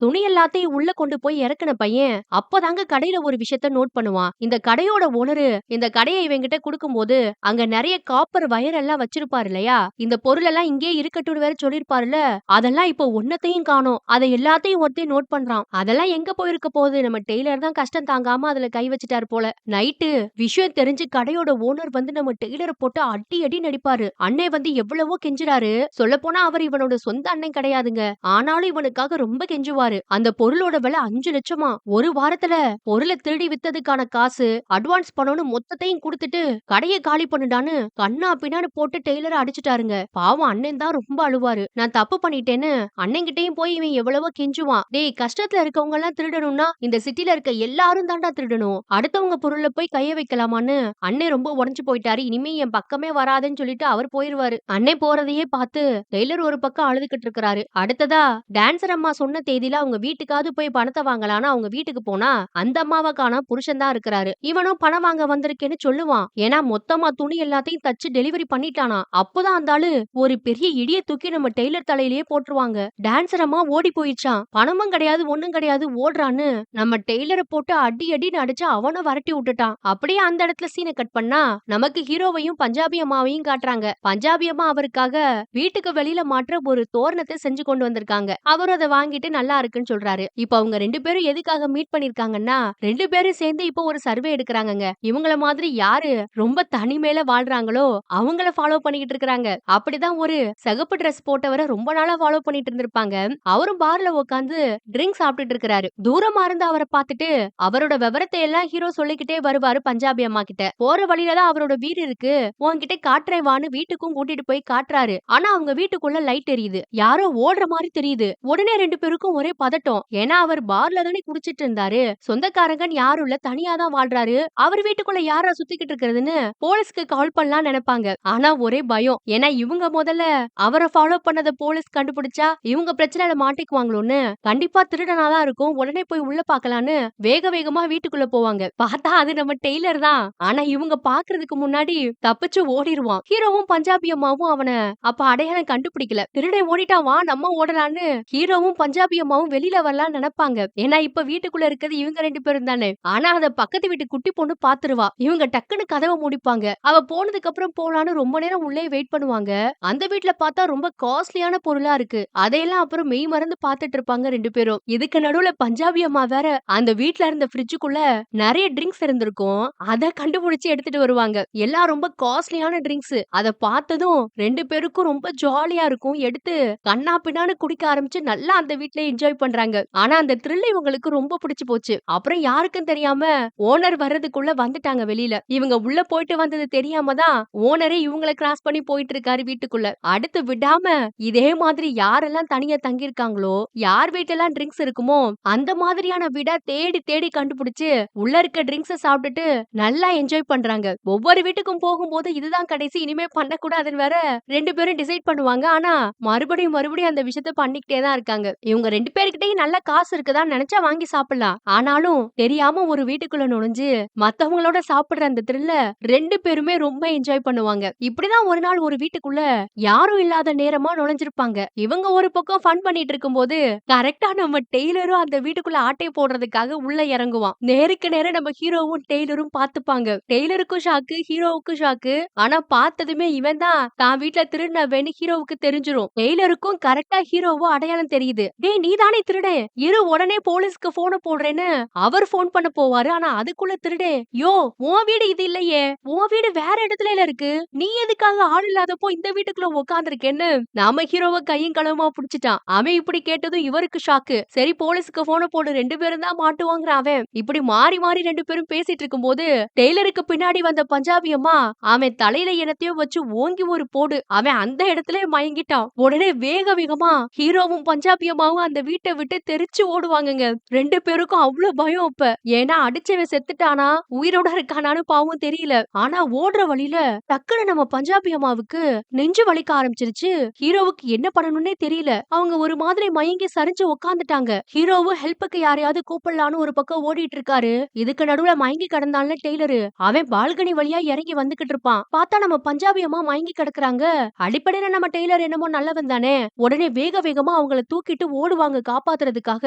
துணி எல்லாத்தையும் உள்ள கொண்டு போய் இறக்குன பையன் அப்பதாங்க கடையில ஒரு விஷயத்த நோட் பண்ணுவான். இந்த கடையோட ஓனரு இந்த கடையை இவங்கிட்ட கொடுக்கும்போது அங்க நிறைய காப்பர் வயர் எல்லாம் வச்சிருப்பாரு இல்லையா, இந்த பொருள் எல்லாம் இங்கே இருக்கட்டும் வேற சொல்லிருப்பாருல, அதெல்லாம் இப்போ ஒன்னத்தையும் காணோம். அதை எல்லாத்தையும் ஒருத்தையும் நோட் பண்றான். அதெல்லாம் எங்க போயிருக்க போகுது, நம்ம டெய்லர் தான் கஷ்டம் தாங்காம அதுல கை வச்சுட்டாரு போல. நைட்டு விஷயம் தெரிஞ்சு கடையோட ஓனர் வந்து நம்ம டெய்லரை போட்டு அடி அடி நடிப்பாரு. அண்ணே வந்து எவ்வளவோ கெஞ்சுறாரு. சொல்ல போனா அவர் இவனோட சொந்த அண்ணன் கிடையாதுங்க. ஆனாலும் இவனுக்காக ரொம்ப கெஞ்சுவாரு. அந்த பொருளோட விலை 5 லட்சமா. ஒரு வாரத்துல பொருளை திருடி வித்ததுக்கான காசு அட்வான்ஸ் பண்ணணும்னு மொத்தத்தையும் கொடுத்துட்டு கடையை காலி பண்ணுடான்னு கண்ணா பின்னான்னு போட்டு டெய்லரை அடிச்சுட்டாருங்க. பாவம் அண்ணன் தான் ரொம்ப அழுவாரு. நான் தப்பு பண்ணிட்டேன்னு அண்ணன்கிட்டயும் போய் இவன் எவ்வளவோ கெஞ்சுவான். டேய், கஷ்டத்துல இருக்கவங்க எல்லாம் திருடணும்னா இந்த சிட்டில இருக்க எல்லாரும் தாண்டா திருடணும், அடுத்தவங்க பொருள்ல போய் கைய வைக்கலாமான்னு அண்ணன் ரொம்ப உடஞ்சு போயிட்டாரு. இனிமே என் பக்கமே வராதுன்னு சொல்லிட்டு அவர் போயிருவாரு. அண்ணன் போறதையே பார்த்து டெய்லர் ஒரு பக்கம் அழுதுகிட்டு இருக்காரு. அடுத்ததா டான்சர் அம்மா சொன்ன தேதியில அவங்க வீட்டுக்காவது போய் பணத்தை வாங்கலான்னு அவங்க வீட்டுக்கு போனா அந்த அம்மாவை காணா புருஷன் தான் இருக்கிறாரு. இவனும் பணம் வாங்க வந்திருக்கேன்னு சொல்லுவான். ஏன்னா மொத்தமா துணி எல்லாத்தையும் தச்சு டெலிவரி பண்ணிட்டானா. அப்போதான் அந்த ஆளு ஒரு பெரிய இடிய தூக்கி நம்ம டெய்லர் தலையிலேயே போட்டுருவாங்க. டான்சர் அம்மா ஓடி போயிடுச்சான். பணமும் கிடையாது ஒண்ணும் கிடையாது ஓடுறான்னு நம்ம டெய்லரை போட்டு அடி அடின்னு அடிச்சு அவனும் வரட்டி விட்டுட்டான். அப்படியே அந்த இடத்துல சீனை கட் பண்ணா நமக்கு ஹீரோவையும் பஞ்சாபி அம்மாவையும் காட்டுறாங்க. பஞ்சாபி அம்மா அவருக்காக வீட்டுக்கு வெளியில மாற்ற ஒரு தோரணத்தை செஞ்சு கொண்டு வந்திருக்காங்க. அவரும் அதை வாங்கிட்டு நல்லா இருக்குன்னு சொல்றாரு. இப்ப அவங்க 2 பேரும் எதுக்காக மீட் பண்ணிருக்காங்கன்னா 2 பேரும் சேர்ந்து இப்ப ஒரு சர்வே எடுக்கிறாங்க. இவங்கள மாதிரி யாரு ரொம்ப தனிமையில வாழ்றாங்களோ அவங்கள ஃபாலோ பண்ணிக்கிட்டு இருக்காங்க. அப்படிதான் ஒரு சிகப்பு ட்ரெஸ் போட்டவரை ரொம்ப நாளா ஃபாலோ பண்ணிட்டு இருந்திருப்பாங்க. அவரும் பார்ல உட்காந்து ட்ரிங்க் சாப்பிட்டுட்டு இருக்காரு. தூரமா இருந்து அவரை பார்த்துட்டு அவரோட விவரத்தை எல்லாம் ஹீரோ சொல்லிக்கிட்டே வருவாரு பஞ்சாபி அம்மா கிட்ட. போற வழியில தான் அவரோட வீடு இருக்கு, உன்கிட்ட காட்டுறேன் வான்னு வீட்டுக்கும் கூட்டிட்டு போய் காட்டுறாரு. ஆனா அவங்க வீட்டுக்குள்ள லைட் எரியுது, யாரோ ஓடுற மாதிரி தெரியுது. உடனே 2 பேருக்கும் ஒரே பதட்டம். ஏன்னா அவர் பார்ல தானே குடிச்சிட்டு இருந்தாரு, சொந்தக்காரங்கன்னு யாரும் இல்ல, தனியா தான் வாழ்றாரு, அவர் வீட்டுக்குள்ள யாரா சுத்திக்கிட்டு இருக்கிறதுன்னு போலீஸ்க்கு கால் பண்ணலாம் நினைப்பாங்க. ஆனா ஒரே பயம். ஏன்னா இவங்க முதல்ல அவரை ஃபாலோ பண்ணத போலீஸ் கண்டுபிடிச்சா இவங்க பிரச்சனையில மாட்டிக்குவாங்களோன்னு கண்டிப்பா திருடனாதான் இருக்கும். உடனே போய் உள்ள பாக்கலான்னு வேக வேகமா வீட்டுக்குள்ள போவாங்க. பார்த்தா அது நம்ம டெய்லர் தான். ஆனா இவங்க பாக்குறதுக்கு முன்னாடி தப்பிச்சு ஓடிடுவான். ஹீரோவும் பஞ்சாபி அம்மாவும் அவனை அப்ப அடையாளம் கண்டுபிடிக்கல. திருடன் ஓடிட்டான், வா நம்ம ஓடலான்னு ஹீரோவும் பஞ்சாபி அம்மாவும் வெளியில வரலாம்னு நினைப்பாங்க. ஏன்னா இப்ப வீட்டுக்குள்ள இருக்கிறது இவங்க 2 பேரும் தானே. ஆனா அத பக்கத்து வீட்டு குட்டி பொண்ணு பாத்துருவா. இவங்க டக்குன்னு கதவை முடிப்பாங்க. அவ போனதுக்கு அப்புறம் போலான்னு ரொம்ப நேரம் உள்ளே வெயிட் பண்ணுவாங்க. அந்த வீட்ல பார்த்தா ரொம்ப காஸ்ட்லியான பொருளா இருக்கு. அதையெல்லாம் அப்புறம் மெய் மறந்து பாத்துட்டு இருப்பாங்க 2 பேரும். இதுக்கு நடுவுல பஞ்சாபி அம்மா வேற அந்த வீட்ல இருந்த ஃப்ரிட்ஜுக்குள்ள நிறைய ட்ரிங்க்ஸ் இருந்திருக்கும், அத கண்டுபிடிச்சு எடுத்துட்டு வருவாங்க. எல்லாம் ரொம்ப காஸ்ட்லியான ட்ரிங்க்ஸ். அத பார்த்ததும் 2 பேருக்கும் ரொம்ப ஜாலியா இருக்கும். எடுத்து கண்ணா பின்னான்னு குடிக்க ஆரம்பிச்சு நல்லா அந்த வீட்ல என்ஜாய் பண்றாங்க. ஆனா அந்த த்ரில் இவங்களுக்கு ரொம்ப பிடிச்சு போச்சு. அப்புறம் யாருக்கும் தெரியாம ஓனர் வர்றதுக்குள்ள வந்துட்டாங்க வெளியில. இவங்க உள்ள போயிட்டு வந்தது தெரியாம தான் ஓனரே இவங்கள கிராஸ் பண்ணி போயிட்டு இருக்காரு வீட்டுக்குள்ள. அடுத்து விடாம இதே மாதிரி யாரெல்லாம் தனியா தங்கி இருக்காங்களோ, யார் வீட்டெல்லாம் ட்ரிங்க்ஸ் இருக்குமோ அந்த மாதிரியான வீடா தேடி தேடி கண்டுபிடிச்சு உள்ள இருக்க ட்ரிங்க்ஸ சாப்பிட்டுட்டு நல்லா என்ஜாய் பண்றாங்க. ஒவ்வொரு வீட்டுக்கும் போகும்போது இதுதான் கடைசி, இனிமே பண்ணக்கூடாதுன்னு வேற 2 பேரும் டிசைட் பண்ணுவாங்க. ஆனா மறுபடியும் மறுபடியும் அந்த விஷயத்த பண்ணிக்கிட்டே தான் இருக்காங்க. இவங்க 2 பேர்கிட்டயும் நல்ல காசு இருக்குதான்னு நினைச்சா வாங்கி சாப்பிடலாம். ஆனாலும் தெரியாம ஒரு வீட்டுக்குள்ள நுழைஞ்சு மத்தவங்களோட சாப்பிடுற அந்த த்ரில்ல 2 பேருமே ரொம்ப என்ஜாய் பண்ணுவாங்க. இப்படிதான் ஒரு நாள் ஒரு வீட்டுக்குள்ள யாரும் இல்லாத நேரமா நுழைஞ்சிருப்பாங்க. இவங்க ஒரு பக்கம் ஃபன் பண்ணிட்டு இருக்கும்போது கரெக்டா நம்ம டெய்லரும் அந்த வீட்டுக்குள்ள ஆட்டை போடுறதுக்காக உள்ள இறங்குவான். நேருக்கு நேரம் நம்ம ஹீரோவும் டெய்லரும் பாத்துப்பாங்க. டெய்லருக்கும் ஷாக்கு, ஹீரோவுக்கும் ஷாக்கு. ஆனா பார்த்ததுமே இவன் தான் தான் வீட்ல திருடினவன்னு ஹீரோவுக்கு தெரிஞ்சிரும். டெய்லருக்கும் கரெக்ட்டா ஹீரோவ அடையாளம் தெரியுது. "டேய் நீ தானே திருடன். இரு உடனே போலீஸ்க்கு ஃபோன போடுறேன்னு" அவர் ஃபோன் பண்ண போவாரு. ஆனா அதுக்குள்ள திருடன், "யோவ்! உன் வீடு இது இல்லையே. உன் வீடு வேற இடத்துலல இருக்கு. நீ எதுக்காக ஆள் இல்லாதப்போ இந்த வீட்டுக்குள்ள உட்கார்ந்திருக்கேன்னு" நம்ம ஹீரோவ கையும் களவுமா புடிச்சுட்டான். அவன் இப்படி கேட்டதும் இவருக்கு ஷாக்கு. சரி போலீஸ்க்கு ஃபோன போடு 2 பேரும் தான் மாட்டுவோங்கிறான் அவன். இப்படி மாறி மாறி 2 பேரும் பேசிட்டு இருக்கும்போது டெய்லருக்கு பின்னாடி வந்த பஞ்சாபி அம்மா அவன் தலையில என்னத்தையோ வச்சு ஓங்கி ஒரு போடு. அவன் அந்த இடத்துலயே மயங்கிட்டான். உடனே வேக வேகமா ஹீரோவும் பஞ்சாபி அம்மாவும் அந்த வீட்டை விட்டு தெரிச்சு ஓடுவாங்கங்க. 2 பேருக்கும் அவ்ளோ பயம் அப்ப. ஏன்னா அடிச்சவன் செத்துட்டானா உயிரோட இருக்கானான்னு பாவம் தெரியல. ஆனா ஓடுற வழியில டக்குனு நம்ம பஞ்சாபி அம்மாவுக்கு நெஞ்சு வலிக்க ஆரம்பிச்சிருச்சு. ஹீரோவுக்கு என்ன பண்ணணும்னே தெரியல. அவங்க ஒரு மாதிரி மயங்கி சரிஞ்சு உட்கார்ந்துட்டாங்க. ஹீரோவும் ஹெல்ப்புக்கு யாரையாவது கூப்பிடலான்னு ஒரு பக்கம் ஓடிட்டு இருக்காரு. இதுக்கு நடுவுல மயங்கி கிடந்தான்ல டெய்லரு. அவன் பால்கனி வழியா இறங்கி வந்துகிட்டு இருப்பான். பார்த்தா நம்ம பஞ்சாபி அம்மா மயங்கி கிடக்குறாங்க. அடிப்படையில நம்ம டெய்லர் என்னமோ நல்லவன் தானே. உடனே வேக வேகமா அவங்கள தூக்கிட்டு ஓடுவாங்க காப்பாத்துறதுக்காக.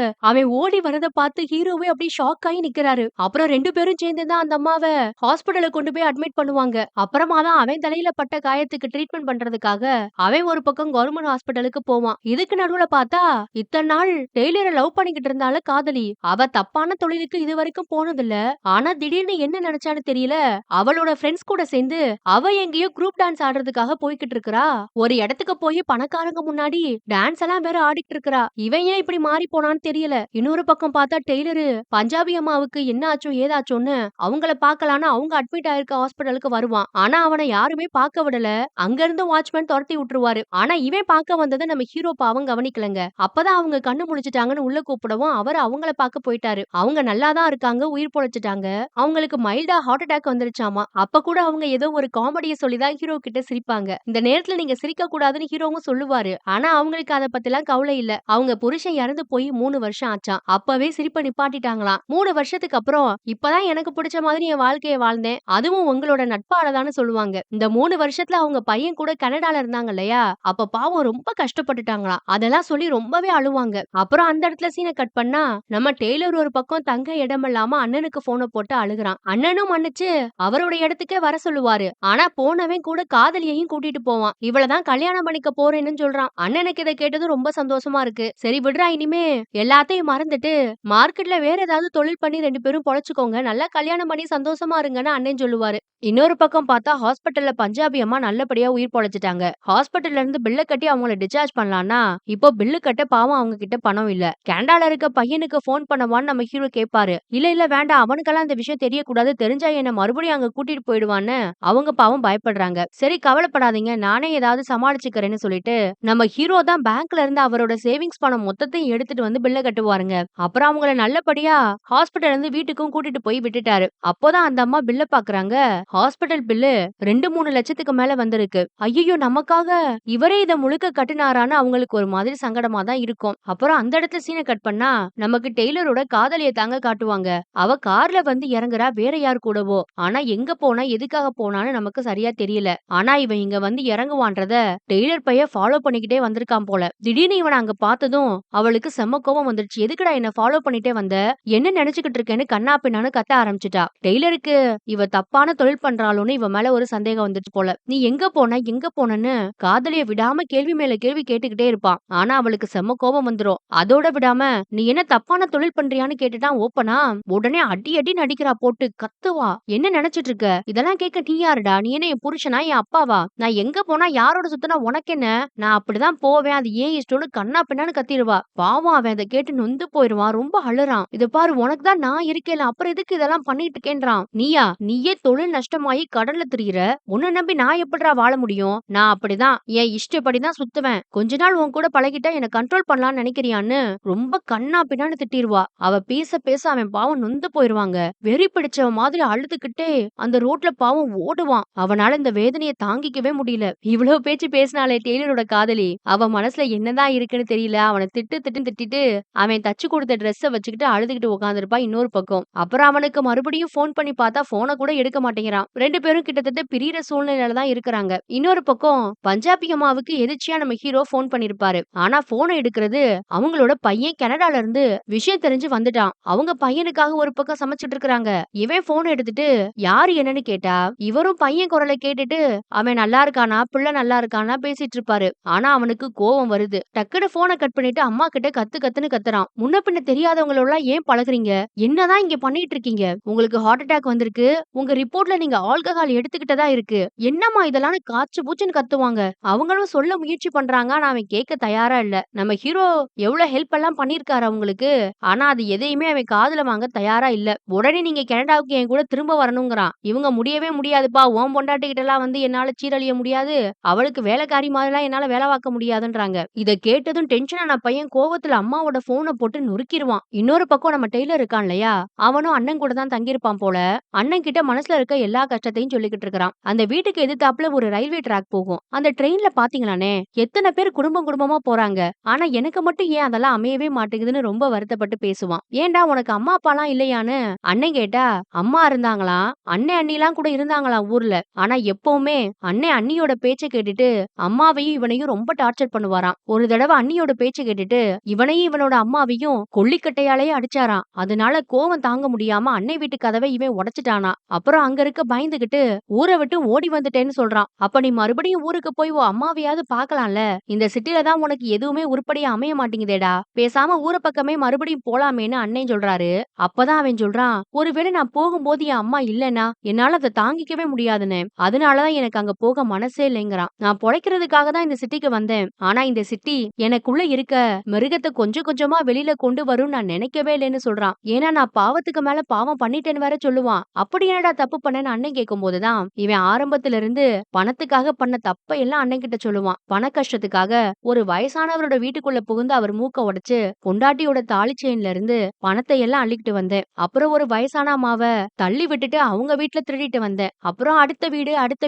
அவன் ஓடி வரத பார்த்து ஹீரோவே அப்படியே ஷாக் ஆகி நிக்கிறாரு. அப்புறம் 2 பேரும் சேர்ந்து தான் அந்த அம்மாவ ஹாஸ்பிடல்ல கொண்டு போய் அட்மிட் பண்ணுவாங்க. அப்புறமா தான் அவன் தலையில பட்ட காயத்துக்கு ட்ரீட்மெண்ட் பண்றதுக்காக அவன் ஒரு பக்கம் கவர்மெண்ட் ஹாஸ்பிடலுக்கு போவான். இதுக்கு நடுவுல பார்த்தா இத்தனை நாள் டெய்லரை லவ் பண்ணிக்கிட்டு இருந்தால காதலி. அவ தப்பான தொழிலுக்கு இது வரைக்கும் போனதில்ல. ஆனா திடீர்னு என்ன நினைச்சான்னு தெரியல. அவளோட ஃப்ரெண்ட்ஸ் கூட சேர்ந்து அவ எங்கேயோ குரூப் டான்ஸ் ஆடுறதுக்காக போய்கிட்டு இருக்கறா. ஒரு இடத்துக்கு போய் பணக்காரங்க முன்னாடி டான்ஸ் எல்லாம் வேற ஆடிட்டு இருக்கறா. இவன் ஏன் இப்படி மாறி போனான்னு தெரியல. இன்னொரு பக்கம் பார்த்தா டெய்லரு பஞ்சாபி அம்மாவுக்கு என்ன ஆச்சோ ஏதாச்சோன்னு அவங்கள பாக்கலான்னு அவங்க அட்மிட் ஆயிருக்க ஹாஸ்பிடலுக்கு வருவான். ஆனா அவனை யாருமே பார்க்க விடல. அங்க இருந்து வாட்ச்மேன் துரத்தி விட்டுருவாரு. ஆனா இவன் பார்க்க வந்ததை நம்ம ஹீரோ பாவம் கவனிக்கலங்க. அப்பதான் அவங்க கண்ணு முழிச்சிட்டாங்கன்னு உள்ள கூப்பிடவும் அவர் அவங்கள பார்க்க போயிட்டாரு. அவங்க நல்லாதான் இருக்காங்க, உயிர் பொழைச்சிட்டாங்க. அவங்களுக்கு மைல்டா ஹார்ட் அட்டாக் வந்துருச்சாமா. அப்ப கூட அவங்க ஏதோ ஒரு காமெடிய சொல்லிதான் ஹீரோ கிட்ட சிரிப்பாங்க. இந்த நேரத்துல நீங்க சிரிக்க கூடாதுன்னு ஹீரோவும் சொல்லுவாரு. ஆனா அவங்களுக்கு அத பத்திலாம் கவலை இல்ல. அவங்க புருஷன் இறந்து போய் 3 வருஷம் ஆச்சாம். அப்பவே சிரிப்ப நிப்பாட்டிட்டாங்களாம். 3 வருஷத்துக்கு அப்புறம் இப்பதான் எனக்கு பிடிச்ச மாதிரி என் வாழ்க்கைய வாழ்ந்தேன். அதுவும் உங்களோட நட்பாலதான்னு சொல்லுவாங்க. இந்த 3 வருஷத்துல அவங்க பையன் கூட கனடால இருந்தாங்க இல்லையா? அப்ப பாவம் ரொம்ப கஷ்டப்பட்டுட்டாங்களாம். அதெல்லாம் சொல்லி ரொம்பவே அழுவாங்க. அப்புறம் அந்த இடத்துல சீனை கட் பண்ணா நம்ம டெய்லர் ஒரு பக்கம் தங்க இடம் இல்லாம அண்ணனுக்கு போன போட்டு அழுகுறான். அண்ணனும் மன்னிச்சு அவரோட இடத்துக்கே வர சொல்லுவாரு. ஆனா போனவன் கூட காதலியையும் கூட்டிட்டு போவான். இவளதான் கல்யாணம் பண்ணிக்க போறேன்னு சொல்றான். அண்ணனுக்கு இதை கேட்டது ரொம்ப சந்தோஷமா இருக்கு. சரி விடுறா, இனிமே எல்லாத்தையும் மறந்துட்டு மார்க்கெட்ல வேற ஏதாவது தொழில் பண்ணி 2 பேரும் பொழைச்சுக்கோங்க, நல்லா கல்யாணம் பண்ணி சந்தோஷமா இருங்கன்னு அண்ணன் சொல்லுவாரு. இன்னொரு பக்கம் பார்த்தா ஹாஸ்பிட்டல்ல பஞ்சாபி அம்மா நல்லபடியா உயிர் பொழைச்சிட்டாங்க. ஹாஸ்பிட்டல்ல இருந்து பில்ல கட்டி அவங்கள டிஸ்சார்ஜ் பண்ணலாம்னா இப்போ பில்லு கட்ட பாவம் அவங்க கிட்ட பணம் இல்ல. கனடால இருக்க பையனுக்கு போன் பண்ணவான்னு நம்ம ஹீரோ கேட்பாரு. இல்ல இல்ல வேண்டாம், அவனுக்கெல்லாம் இந்த விஷயம் தெரியக்கூடாது, தெரிஞ்சா என்ன மறுபடியும் அங்க கூட்டிட்டு போயிடுவான்னு அவங்க பாவம் பயப்படுறாங்க. சரி கவலைப்படாதீங்க, நானே ஏதாவது சமாளிச்சுக்கிறேன்னு சொல்லிட்டு நம்ம ஹீரோ தான் பேங்க்ல இருந்து அவரோட சேவிங்ஸ் பணம் மொத்தத்தையும் எடுத்துட்டு வந்து பில்ல கட்டுவாருங்க. அப்புறம் அவங்கள நல்லபடியா ஹாஸ்பிட்டல் இருந்து வீட்டுக்கும் கூட்டிட்டு போய் விட்டுட்டாரு. அப்போதான் அந்த அம்மா பில்ல பாக்குறாங்க. ஹாஸ்பிட்டல் பில்லு 2-3 லட்சத்துக்கு மேல வந்திருக்கு. ஐயோ நமக்காக இவரே இத முழுக்க கட்டுனாரான்னு அவங்களுக்கு ஒரு மாதிரி சங்கடமா தான் இருக்கும். அப்புறம் அந்த இடத்துல சீனை கட் பண்ணா நமக்கு டெய்லரோட காதலிய தாங்க காட்டுவாங்க. அவ கார்ல வந்து இறங்குறா வேற யார் கூடவோ. ஆனா எங்க போனா எதுக்காக போனான்னு நமக்கு சரியா தெரியல. ஆனா இவன் இங்க வந்து இறங்குவான்றத டெய்லர் பைய ஃபாலோ பண்ணிக்கிட்டே வந்திருக்கான் போல. திடீர்னு இவனை அங்க பார்த்ததும் அவளுக்கு செம்ம கோவம் வந்துருச்சு. எதுக்குடா என்ன ஃபாலோ பண்ணிட்டே வந்த, என்ன நினைச்சுக்கிட்டு இருக்கேன்னு கண்ணா பின்னான்னு கத்த ஆரம்பிச்சுட்டா. டெய்லருக்கு இவ தப்பான தொழில் பண்றாளோன்னு இவ மேல ஒரு சந்தேகம் வந்துச்சு போல. நீ எங்க போன எங்க போனன்னு காதலிய விடாம கேள்வி மேல கேள்வி கேட்டுக்கிட்டே இருப்பான். ஆனா அவளுக்கு செம்ம கோபம் வந்துரும். அதோட விடாம நீ என்ன தப்பான தொழில் பண்றியான்னு கேட்டுட்டான் ஓப்பனா. உடனே அடி அடி நடிக்கிறா போட்டு கத்துவா. என்ன நினைச்சிட்டு இருக்க, இதெல்லாம் கேட்க நீ யாருடா, நீ என்ன என் புருஷனா என் அப்பாவா, நான் எங்க போனா யாரோட சுத்தினா உனக்கு என்ன, நான் அப்படிதான் போவேன், அது ஏன் இஷ்டம்னு கண்ணா பின்னான்னு கத்திடுவா. பாவம் அவன் அதை கேட்டு நொந்து போயிருவான், ரொம்ப அழுறான். இத பாரு உனக்கு தான் நான் இருக்கேன், அப்புறம் எதுக்கு இதெல்லாம் பண்ணிட்டு இருக்கேன்றான். நீயா, நீயே தொழில் நஷ்டமாயி கடல்ல திரியிற, உன்னை நம்பி நான் எப்படிடா வாழ முடியும், நான் அப்படிதான் என் இஷ்டப்படிதான் சுத்துவேன், கொஞ்ச நாள் உன் கூட பழகிட்டா என்ன கண்ட்ரோல் பண்ணலாம்னு நினைக்கிறியான்னு ரொம்ப கண்ணா பின்னான்னு திட்டிருவா. அவ பேச பேச அவன் பாவம் நொந்து போயிருவாங்க. வெறி பிடிச்சவ மாதிரி அழுதுகிட்டே அந்த ரோட்ல பாவம் ஓடுவான். அவனால இந்த வேதனையை தாங்கிக்கவே முடியல. இவ்வளவு பேச்சு பேசினாலே டெய்லரோட காதலி அவ மனசுல என்னதான் இருக்குன்னு தெரியல. அவனை திட்டு திட்டு திட்டிட்டு அவன் தச்சு கொடுத்த ட்ரெஸ்ஸ வச்சுக்கிட்டு அழுதுகிட்டு உட்காந்துருப்பா இன்னொரு பக்கம். அப்புறம் அவனுக்கு மறுபடியும் போன் பண்ணி பார்த்தா போனை கூட எடுக்க மாட்டேங்கிறான். மாட்டேங்கிறான். 2 பேரும் கிட்டத்தட்ட பிரியற சூழ்நிலையில தான் இருக்கிறாங்க. இன்னொரு பக்கம் பஞ்சாபி அம்மாவுக்கு எதிர்ச்சியா நம்ம ஹீரோ ஃபோன் பண்ணிருப்பாரு. ஆனா ஃபோன எடுக்கிறது அவங்களோட பையன் கனடால இருந்து விஷயம் தெரிஞ்சு வந்துட்டான். அவங்க பையனுக்காக ஒரு பக்கம் சமைச்சிட்டு இருக்காங்க. இவன் ஃபோன் எடுத்துட்டு யாரு என்னன்னு கேட்டா, இவரும் பையன் குரல கேட்டுட்டு அவன் நல்லா இருக்கானா, பிள்ளை நல்லா இருக்கானா பேசிட்டு இருப்பாரு. ஆனா அவனுக்கு கோவம் வருது. டக்குனு ஃபோன கட் பண்ணிட்டு அம்மா கிட்ட கத்து கத்துன்னு கத்துறான். முன்ன பின்ன தெரியாதவங்களோட ஏன் பழகுறீங்க? என்னதான் இங்க பண்ணிட்டு இருக்கீங்க? உங்களுக்கு ஹார்ட் அட்டாக் வந்திருக்கு. உங்க ரிப்போர்ட்ல நீங்க ஆல்கஹால் எடுத்துக்கிட்டதா இருக்கு. என்னம்மா இதெல்லாம் காச்சு பூச்சுன்னு கத்துவாங்க. அவங்களும் சொல்ல முயற்சி பண்றாங்க. ஆனா அவன் கேட்க தயாரா இல்ல. நம்ம ஹீரோ எவ்வளவு ஹெல்ப் எல்லாம் பண்ணிருக்காரு அவங்களுக்கு. ஆனா அது எதையுமே அவன் காதுல வாங்க தயாரா இல்ல. உடனே நீங்க கனடாவுக்கு என் கூட திரும்ப வரணுங்கிறான். இவங்க முடியவே முடியாதுப்பா. உன் பொண்டாட்டி கிட்ட எல்லாம் வந்து என்னால சீரழிய முடியாது. அவளுக்கு வேலைக்காரி மாதிரிலாம் என்னால வேலை பார்க்க முடியாதுன்றாங்க. இத கேட்டதும் டென்ஷன் ஆன பையன் கோவத்துல அம்மாவோட போன போட்டு நொறுக்கிருவான். இன்னொரு பக்கம் நம்ம டெய்லர் இருக்கான் இல்லையா, அவனும் அண்ணன் கூட தான் தங்கியிருப்பான் போல. அண்ணன் கிட்ட மனசுல இருக்க எல்லா கஷ்டத்தையும் சொல்லிக்கிட்டு இருக்கிறான். அந்த வீட்டுக்கு எதிர்த்தாப்புல ஒரு ரயில்வே ட்ராக் போகும். அந்த ட்ரெயின்ல பாத்தீங்களானே எத்தனை பேர் குடும்பம் குடும்பமா போறாங்க. ஆனா எனக்கு மட்டும் ஏன் அதெல்லாம் அமையவே மாட்டேங்குதுன்னு ரொம்ப வருத்தப்பட்டு பேசுவான். ஏன்டா உனக்கு அம்மா அப்பாலாம் இல்லையான்னு அண்ணன் கேட்டா, அம்மா இருந்தாங்களாம், அண்ணன் அண்ணிலாம் கூட இருந்தாங்களாம் ஊர்ல. ஆனா எப்பவுமே அண்ணன் அண்ணியோட பேச்ச கேட்டுட்டு அம்மாவையும் இவனையும் ரொம்ப டார்ச்சர் பண்ணுவாராம். ஒரு தடவை அண்ணியோட பேச்ச கேட்டுட்டு இவனையும் இவனோட அம்மாவையும் கொள்ளிக்கட்டையாலேயே அடிச்சாராம். அதனால கோவம் தாங்க முடியாம அன்னை வீட்டு கதவை இவன் உடைச்சிட்டானா. அப்புறம் அங்க இருக்க பயந்துகிட்டு ஊரை விட்டு ஓடி வந்துட்டேன்னு சொல்றான். அப்ப நீ மறுபடியும் ஊருக்கு போய் உன் அம்மாவையாவது பாக்கலாம்ல. இந்த சிட்டில தான் உனக்கு எதுவுமே உருப்படியா அமைய மாட்டேங்குதேடா. பேசாம ஊர பக்கமே மறுபடியும் போலாமேன்னு அண்ணன் சொல்றாரு. அப்பதான் அவன் சொல்றான், ஒருவேளை நான் போகும்போது என் அம்மா இல்லனா என்னால அதை தாங்கிக்கவே முடியாதுன்னு. அதனாலதான் எனக்கு அங்க போக மனசே இல்லைங்கிறான். நான் பொழைக்கிறதுக்காக தான் இந்த சிட்டிக்கு வந்தேன். ஆனா இந்த சிட்டி எனக்குள்ள இருக்க மிருகத்தை கொஞ்சம் கொஞ்சமா வெளியில கொண்டு வரும் நான் நினைக்கவே இல்லைன்னு சொல்றான். ஏன்னா நான் பாவத்துக்கு மேல பாவம் பண்ணிட்டேன்னு வேற சொல்லுவான். அப்படி என்னடா தப்பு பண்ணேன்னு அண்ணன் கேட்கும் போதுதான் இவன் ஆரம்பத்துல இருந்து பணத்துக்காக பண்ண தப்ப எல்லாம் அண்ணன் கிட்ட சொல்லுவான். பண கஷ்டத்துக்காக ஒரு வயசானவரோட வீட்டுக்குள்ள புகுந்து அவர் மூக்க உடைச்சு பொண்டாட்டியோட தாலி செயின்ல இருந்து பணத்தை எல்லாம் அள்ளிக்கிட்டு வந்தேன். அப்புறம் ஒரு வயசான அம்மாவை தள்ளி விட்டுட்டு அவங்க வீட்டுல திருடிட்டு வந்தேன். அப்புறம் அடுத்த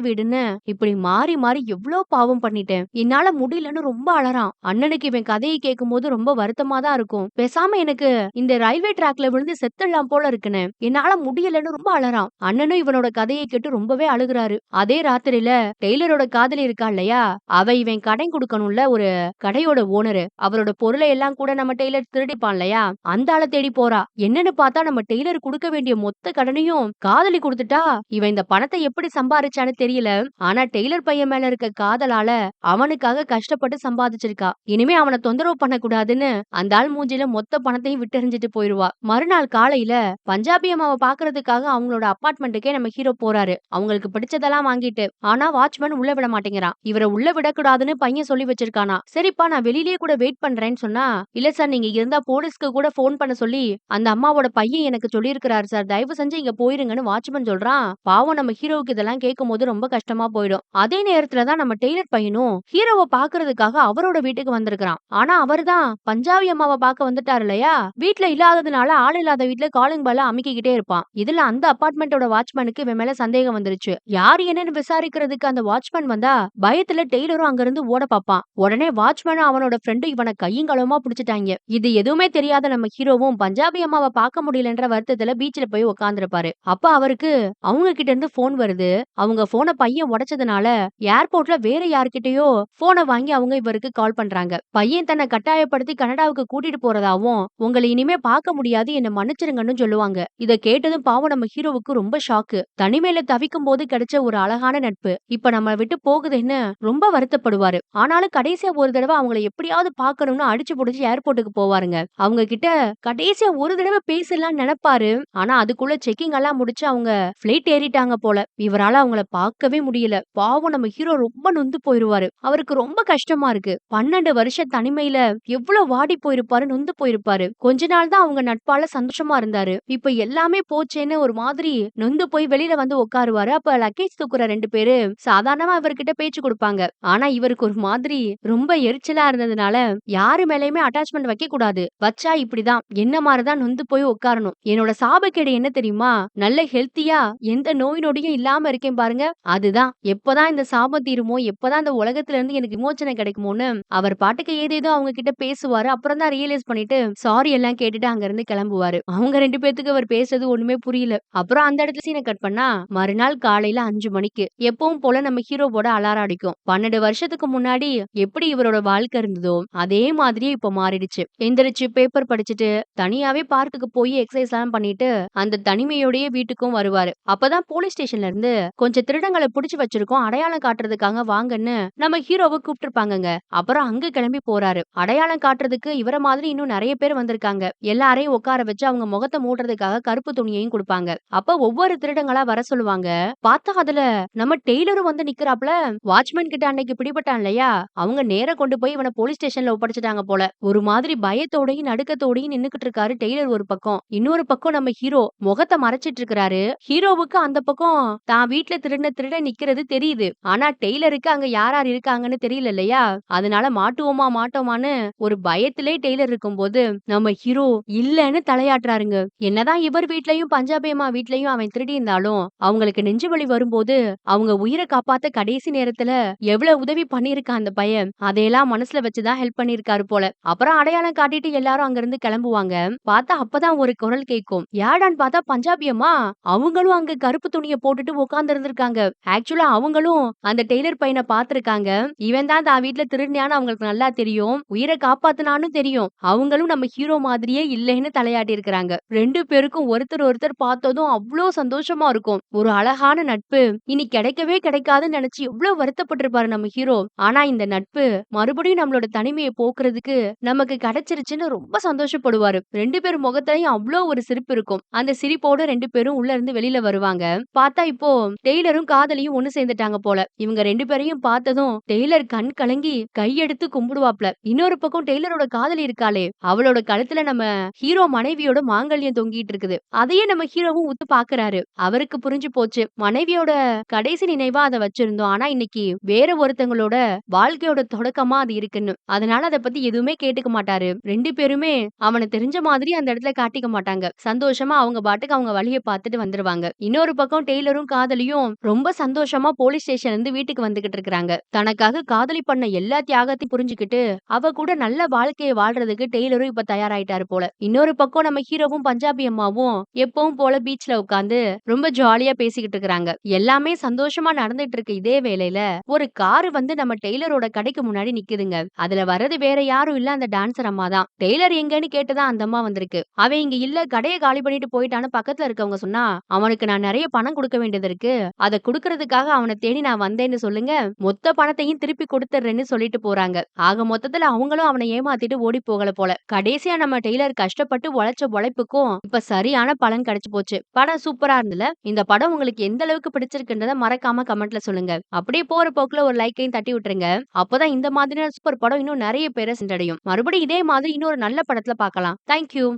வீடுன்னு இப்படி மாறி மாறி எவ்வளவு பாவம் பண்ணிட்டேன். என்னால முடியலன்னு ரொம்ப அழறான். அண்ணனுக்கு இவன் கதையை கேட்கும் போது ரொம்ப வருத்தமா தான் இருக்கும். பேசாம எனக்கு இந்த ரயில்வே ட்ராக்ல விழுந்து செத்துடலாம் போல இருக்குன்னு என்னால முடியலன்னு ரொம்ப அழறான். அண்ணனும் இவனோட கதையை கேட்டு ரொம்பவே அழுகுறாரு. அதே ராத்திரியில டெய்லரோட காதலி இருக்கா இல்லையா, அவ இவன் கடை கொடுக்கணும்ல, ஒரு கடையோட ஓனரு, அவரோட பொருளை எல்லாம் கூட நம்ம டெய்லர் திருடிப்பான் இல்லையா, அந்த ஆளை தேடி போறா. என்னன்னு பார்த்தா நம்ம டெய்லர் கொடுக்க வேண்டிய மொத்த கடனையும் காதலி கொடுத்துட்டா. இவன் இந்த பணத்தை எப்படி சம்பாரிச்சான்னு தெரியல. ஆனா டெய்லர் பையன் மேல இருக்க காதலால அவனுக்காக கஷ்டப்பட்டு சம்பாதிச்சிருக்கா. இனிமே அவனை தொந்தரவு பண்ணக்கூடாதுன்னு அந்த ஆள் மூஞ்சில மொத்த பணத்தையும் விட்டெறிஞ்சிட்டு போயிருவா. மறுநாள் காலையில பஞ்சாபி அம்மாவை பாக்குறதுக்காக அவங்களோட அபார்ட்மெண்ட்டுக்கே நம்ம ஹீரோ போறாரு. அவங்களுக்கு பிடிச்சதெல்லாம் வாங்கிட்டு. ஆனா வாட்ச்மேன் உள்ள விட மாட்டேங்கிறான். இவரை உள்ள விடக்கூடாதுன்னு பையன் சொல்லி வச்சிருக்கானா. சரிப்பா நான் வெளியிலேயே கூட வெயிட் பண்றேன்னு சொன்னா, இல்ல சார் நீங்க இருந்தா போலீஸ்க்கு கூட போன் பண்ண சொல்லி அந்த அம்மாவோட பையன் எனக்கு சொல்லியிருக்கிறாரு சார், தயவு செஞ்சு இங்க போயிருங்கன்னு வாட்ச்மேன் சொல்றான். பாவம் நம்ம ஹீரோவுக்கு இதெல்லாம் கேட்கும் போது ரொம்ப கஷ்டமா போயிடும். அதே நேரத்துலதான் நம்ம டெய்லர் பையனும் ஹீரோவை பாக்குறதுக்காக அவரோட வீட்டுக்கு வந்திருக்கான். ஆனா அவர்தான் பஞ்சாபி அம்மாவை பார்க்க வந்துட்டாரு இல்லையா, வீட்டுல இல்லாததுனால ஆள் இல்லாத வீட்டுல காலிங் பெல்ல அமுக்கிக்கிட்டே இருப்பான். இதுல அந்த அபார்ட்மெண்டோட வாட்ச்மேனுக்கு இவன் மேல சந்தேகம் வந்துருச்சு. யாரு என்னன்னு விசாரிக்கிறதுக்கு அந்த வாட்ச்மேன் வந்தா பயத்துல டெய்லரும் அங்க இருந்து ஓட பாப்பான். உடனே வாட்ச்மேனும் அவனோட ஃப்ரெண்டும் இவனை கையும் களவுமா பிடிச்சிட்டாங்க. இது எதுவுமே தெரியாத நம்ம ஹீரோவும் பஞ்சாபி அம்மாவை பார்க்க முடியலன்ற வருத்தத்துல பீச்ல போய் உட்கார்ந்துருப்பாரு. அப்ப அவருக்கு அவங்க கிட்ட இருந்து போன் வருது. அவங்க போனை பையன் உடைச்சதுனால ஏர்போர்ட்ல வேற யார்கிட்டயோ போனை வாங்கி அவங்க இவருக்கு கால் பண்றாங்க. பையன் தன்னை கட்டாயப்படுத்தி கனடாவுக்கு கூட்டிட்டு போறதாவும், உங்களை இனிமே பார்க்க முடியாது, என்ன மன்னிச்சிருங்கன்னு சொல்லுவாங்க. இத கேட்டதும் பாவம் நம்ம ஹீரோவுக்கு ரொம்ப ஷாக்கு. தனிமையில தவிக்கும் போது கிடைச்ச ஒரு அழகான நட்பு இப்ப நம்ம விட்டு போகுதுன்னு ரொம்ப வருத்தப்படுவாரு. ஆனாலும் கடைசியா ஒரு தடவை அவங்களை எப்படியாவது பார்க்கணும்னு அடிச்சு புடிச்சு ஏர்போர்ட்டுக்கு போவாருங்க. அவங்க கிட்ட கடைசியா ஒரு தடவை பேசலாம் நினைப்பாரு. ஆனா அதுக்குள்ள செக்கிங் எல்லாம் முடிச்சு அவங்க பிளைட் ஏறிட்டாங்க போல. இவரால அவங்கள பார்க்கவே முடியல. பாவம் நம்ம ஹீரோ ரொம்ப நொந்து போயிருவாரு. அவருக்கு ரொம்ப கஷ்டமா இருக்கு. 12 வருஷம் தனிமையில எவ்வளவு வாடி போயிருப்பாரு, நொந்து போயிருப்பாரு. கொஞ்ச நாள் தான் அவங்க நட்பால சந்தோஷமா இருந்தாரு. இப்ப எல்லாமே போச்சேன்னு ஒரு மாதிரி நொந்து போய் வெளியில வந்து உட்காருவாரு. அப்ப லக்கேஜ் தூக்குற 2 பேரு சாதாரணமா இவர்கிட்ட பேச்சு கொடுப்பாங்க. ஆனா இவருக்கு ஒரு மாதிரி ரொம்ப எரிச்சலா இருந்ததுனால யாரு மேலயுமே அட்டாச்மெண்ட் வைக்க கூடாது. வச்சா இப்படிதான் என்ன மாதிரிதான் நொந்து போய் உட்காரணும். என்னோட சாபக்கேடு என்ன தெரியுமா, நல்ல ஹெல்த்தியா எந்த நோய் நொடியும் இல்லாம இருக்கேன் பாருங்க, அதுதான். எப்பதான் இந்த சாபம் தீருமோ, எப்பதான் இந்த உலகத்துல இருந்து எனக்கு விமோச்சனை கிடைக்குமோன்னு அவர் பாட்டுக்கு ஏதேதோ அவங்க கிட்ட பேசுவாரு. அப்புறம் தான் ரியலைஸ் பண்ணிட்டு சாரி எல்லாம் கேட்டுட்டு அங்க இருந்து கிளம்புவாரு. அவங்க 2 பேத்துக்கு அவர் பேசுறது ஒண்ணுமே புரியல. அப்புறம் அந்த இடத்துல சீனை கட் பண்ணா பண்றானா, மறுநாள் காலையில 5 மணிக்கு எப்பவும் போல நம்ம ஹீரோவோட அலாரம் அடிக்கும். 12 வருஷத்துக்கு முன்னாடி எப்படி இவரோட வாழ்க்கை இருந்ததோ, அதே மாதிரியே இப்ப மாறிடுச்சு. எந்திரிச்சு பேப்பர் படிச்சுட்டு, தனியாவே பார்க்குக்கு போய் எக்சர்சைஸ்லாம் பண்ணிட்டு, அந்த தனிமையோடயே வீட்டுக்கும் வருவாரு. அப்பதான் போலீஸ் ஸ்டேஷன்ல இருந்து கொஞ்சம் திருடங்கள புடிச்சு வச்சிருக்கோம். அடையாளம் காட்டுறதுக்காக வாங்கன்னு நம்ம ஹீரோவ கூப்ட்டுருப்பாங்கங்க. அப்புறம் அங்க கிளம்பி போறாரு. அடையாளம் காட்டுறதுக்கு இவர மாதிரி இன்னும் நெறைய பேர் வந்திருக்காங்க. எல்லாரையும் உட்கார வச்சு அவங்க முகத்த மூடுறதுக்காக கருப்பு துணியையும் குடுப்பாங்க. அப்ப ஒவ்வொரு திருடங்களா வர சொல்லுவாங்க. பார்த்தா அதுல நம்ம டெய்லரும் வந்து நிக்கிறாப்ல. வாட்ச்மேன் கிட்ட அன்னைக்கு பிடிபட்டான் இல்லையா? அவங்க நேரா கொண்டு போய் இவன போலீஸ் ஸ்டேஷன்ல ஒப்படைச்சுட்டாங்க போல. ஒரு மாதிரி பயத்தோடயும், நடுக்கத்தோடயும் நின்னுகிட்டு இருக்காரு டெய்லர் ஒரு பக்கம். இன்னொரு பக்கம் நம்ம ஹீரோ முகத்த மறைச்சிட்டு இருக்காரு. ஹீரோவுக்கு அந்த பக்கம் தான் வீட்ல திருடன் நிக்கிறது தெரியுது. ஆனா டெய்லருக்கு அங்க யார் யார் இருக்காங்கன்னு தெரியல இல்லையா? அதனால மாட்டுவோமா மாட்டோமான்னு ஒரு பயத்திலே டெய்லர் இருக்கும்போது, நம்ம ஹீரோ இல்லன்னு தலையாட்டுறாருங்க. என்னதான் இவர் வீட்லயும் பஞ்சாபி அம்மா வீட்லயும் அவன் திருடி இருந்தாலும், அவங்களுக்கு நெஞ்சு வலி வரும்போது, அவங்க உயிர காப்பாத்த கடைசி நேரத்துல எவ்வளவு உதவி பண்ணியிருக்கான் அந்த பையன். அதையெல்லாம் மனசுல வச்சுதான் ஹெல்ப் பண்ணியிருக்காரு போல. அப்புறம் அடையாளம் காட்டிட்டு எல்லாரும் அங்கிருந்து கிளம்புவாங்க. பார்த்தா அப்பதான் ஒரு குரல் கேட்கும். யாடான்னு பார்த்தா பஞ்சாபி அம்மா. அவங்களும் அங்க கருப்பு துணிய போட்டுட்டு உட்கார்ந்து இருந்திருக்காங்க. ஆக்சுவலா அவங்களும் அந்த டெய்லர் பையன பார்த்திருக்காங்க. இவன் தான் தான் வீட்ல திருடினான்னு அவங்களுக்கு நல்லா தெரியும். உயிர காப்பாத்துனான்னு தெரியும். அவங்களும் நம்ம ஹீரோ மாதிரியே இல்லைன்னு தலையாட்டி இருக்கிறாங்க. 2 பேருக்கும் ஒருத்தர் ஒருத்தர் பார்த்ததும் அவ்ளோ சந்தோஷமா இருக்கும். ஒரு அழகான நட்பு இனி கிடைக்கவே கிடைக்காதுன்னு நினைச்சு எவ்ளோ வருத்தப்பட்டிருப்பாரு நம்ம ஹீரோ. ஆனா இந்த நட்பு மறுபடியும் நம்மளோட தனிமைய போக்குறதுக்கு நமக்கு கிடைச்சிருச்சுன்னு ரொம்ப சந்தோஷப்படுவாரு. 2 பேர் முகத்திலயும் அவ்ளோ ஒரு சிரிப்பு இருக்கும். அந்த சிரிப்போட 2 பேரும் உள்ள இருந்து வெளியில வருவாங்க. பார்த்தா இப்போ டெய்லரும் காதலியும் ஒண்ணு சேர்ந்துட்டாங்க போல. இவங்க 2 பேரையும் பார்த்ததும் டெய்லர் கண் கலங்கி கையெடுத்து கும்பிடுவாப்ல. இன்னொரு பக்கம் டெய்லரோட காதலி இருக்காளே, அவளோட கழுத்துல நம்ம ஹீரோ மனைவியோட மாங்கல்யம் தொங்கிட்டு இருக்குது. அதையே நம்ம ஹீரோவும் உத்து பாக்குறாரு. அவருக்கு புரிஞ்சு போச்சு. மனைவியோட கடைசி நினைவா அத வச்சிருந்தோம். ஆனா இன்னைக்கு வேற ஒருத்தங்களோட வாழ்க்கையோட தொடக்கமா அது இருக்குன்னு. அதனால அத பத்தி எதுவுமே கேட்டுக்க மாட்டாரு. 2 பேருமே அவன தெரிஞ்ச மாதிரி அந்த இடத்துல காட்டிக்க மாட்டாங்க. சந்தோஷமா அவங்க பாட்டுக்கு அவங்க வழிய பார்த்துட்டு வந்துருவாங்க. இன்னொரு பக்கம் டெய்லரும் காதலியும் ரொம்ப சந்தோஷமா போலீஸ் ஸ்டேஷன்ல இருந்து வீட்டுக்கு வந்துகிட்டு இருக்காங்க. தனக்காக காதலி பண்ண எல்லா தியாகத்தையும் புரிஞ்சுக்கிட்டு அவ கூட நல்ல வாழ்க்கைய வாழ்றதுக்கு டெய்லரும் இப்ப தயாராயிட்டாரு போல. இன்னொரு பக்கம் நம்ம ஹீரோவும் பஞ்சாபி அம்மாவும் எப்பவும் போல பீச்ல உட்கார்ந்து ரொம்ப ஜாலியா பேசிக்கிட்டு இருக்காங்க. எல்லாமே சந்தோஷமா நடந்துட்டு இருக்கு இதே வேளையில ஒரு கார் வந்து நம்ம டெய்லரோட கடைக்கு முன்னாடி நிக்குதுங்க. அதுல வர்றது வேற யாரும் இல்ல அந்த டான்சர் அம்மா தான். டெய்லர் எங்கன்னு கேட்டுதான் அந்த அம்மா வந்திருக்கு. அவன் இங்க இல்ல கடைய காலி பண்ணிட்டு போயிட்டான்னு பக்கத்துல இருக்கவங்க சொன்னா, அவனுக்கு நான் நிறைய பணம் கொடுக்க வேண்டியது இருக்கு. அத குடுக்கறதுக்காக அவன தேடி நான் வந்தேன்னு சொல்லுங்க. மொத்த பணத்தையும் திருப்பி கொடுத்துறேன்னு சொல்லிட்டு போறாங்க. ஆக மொத்தத்துல அவங்களும் அவனை ஏமாத்திட்டு ஓடி போகல போல. கடைசியா நம்ம டெய்லர் கஷ்டப்பட்டு உழைச்ச உழைப்புக்கும் இப்ப சரியான பலன் கிடைச்சு போச்சு. படம் சூப்பரா இருந்ததுல. இந்த படம் உங்களுக்கு எந்த அளவுக்கு பிடிச்சிருக்குன்றத மறக்காம கமெண்ட்ல சொல்லுங்க. அப்படியே போற போக்குல ஒரு லைக்கையும் தட்டி விட்டுருங்க. அப்பதான் இந்த மாதிரியான சூப்பர் படம் இன்னும் நிறைய பேரை சென்றடையும். மறுபடியும் இதே மாதிரி இன்னொரு நல்ல படத்துல பார்க்கலாம். Thank you.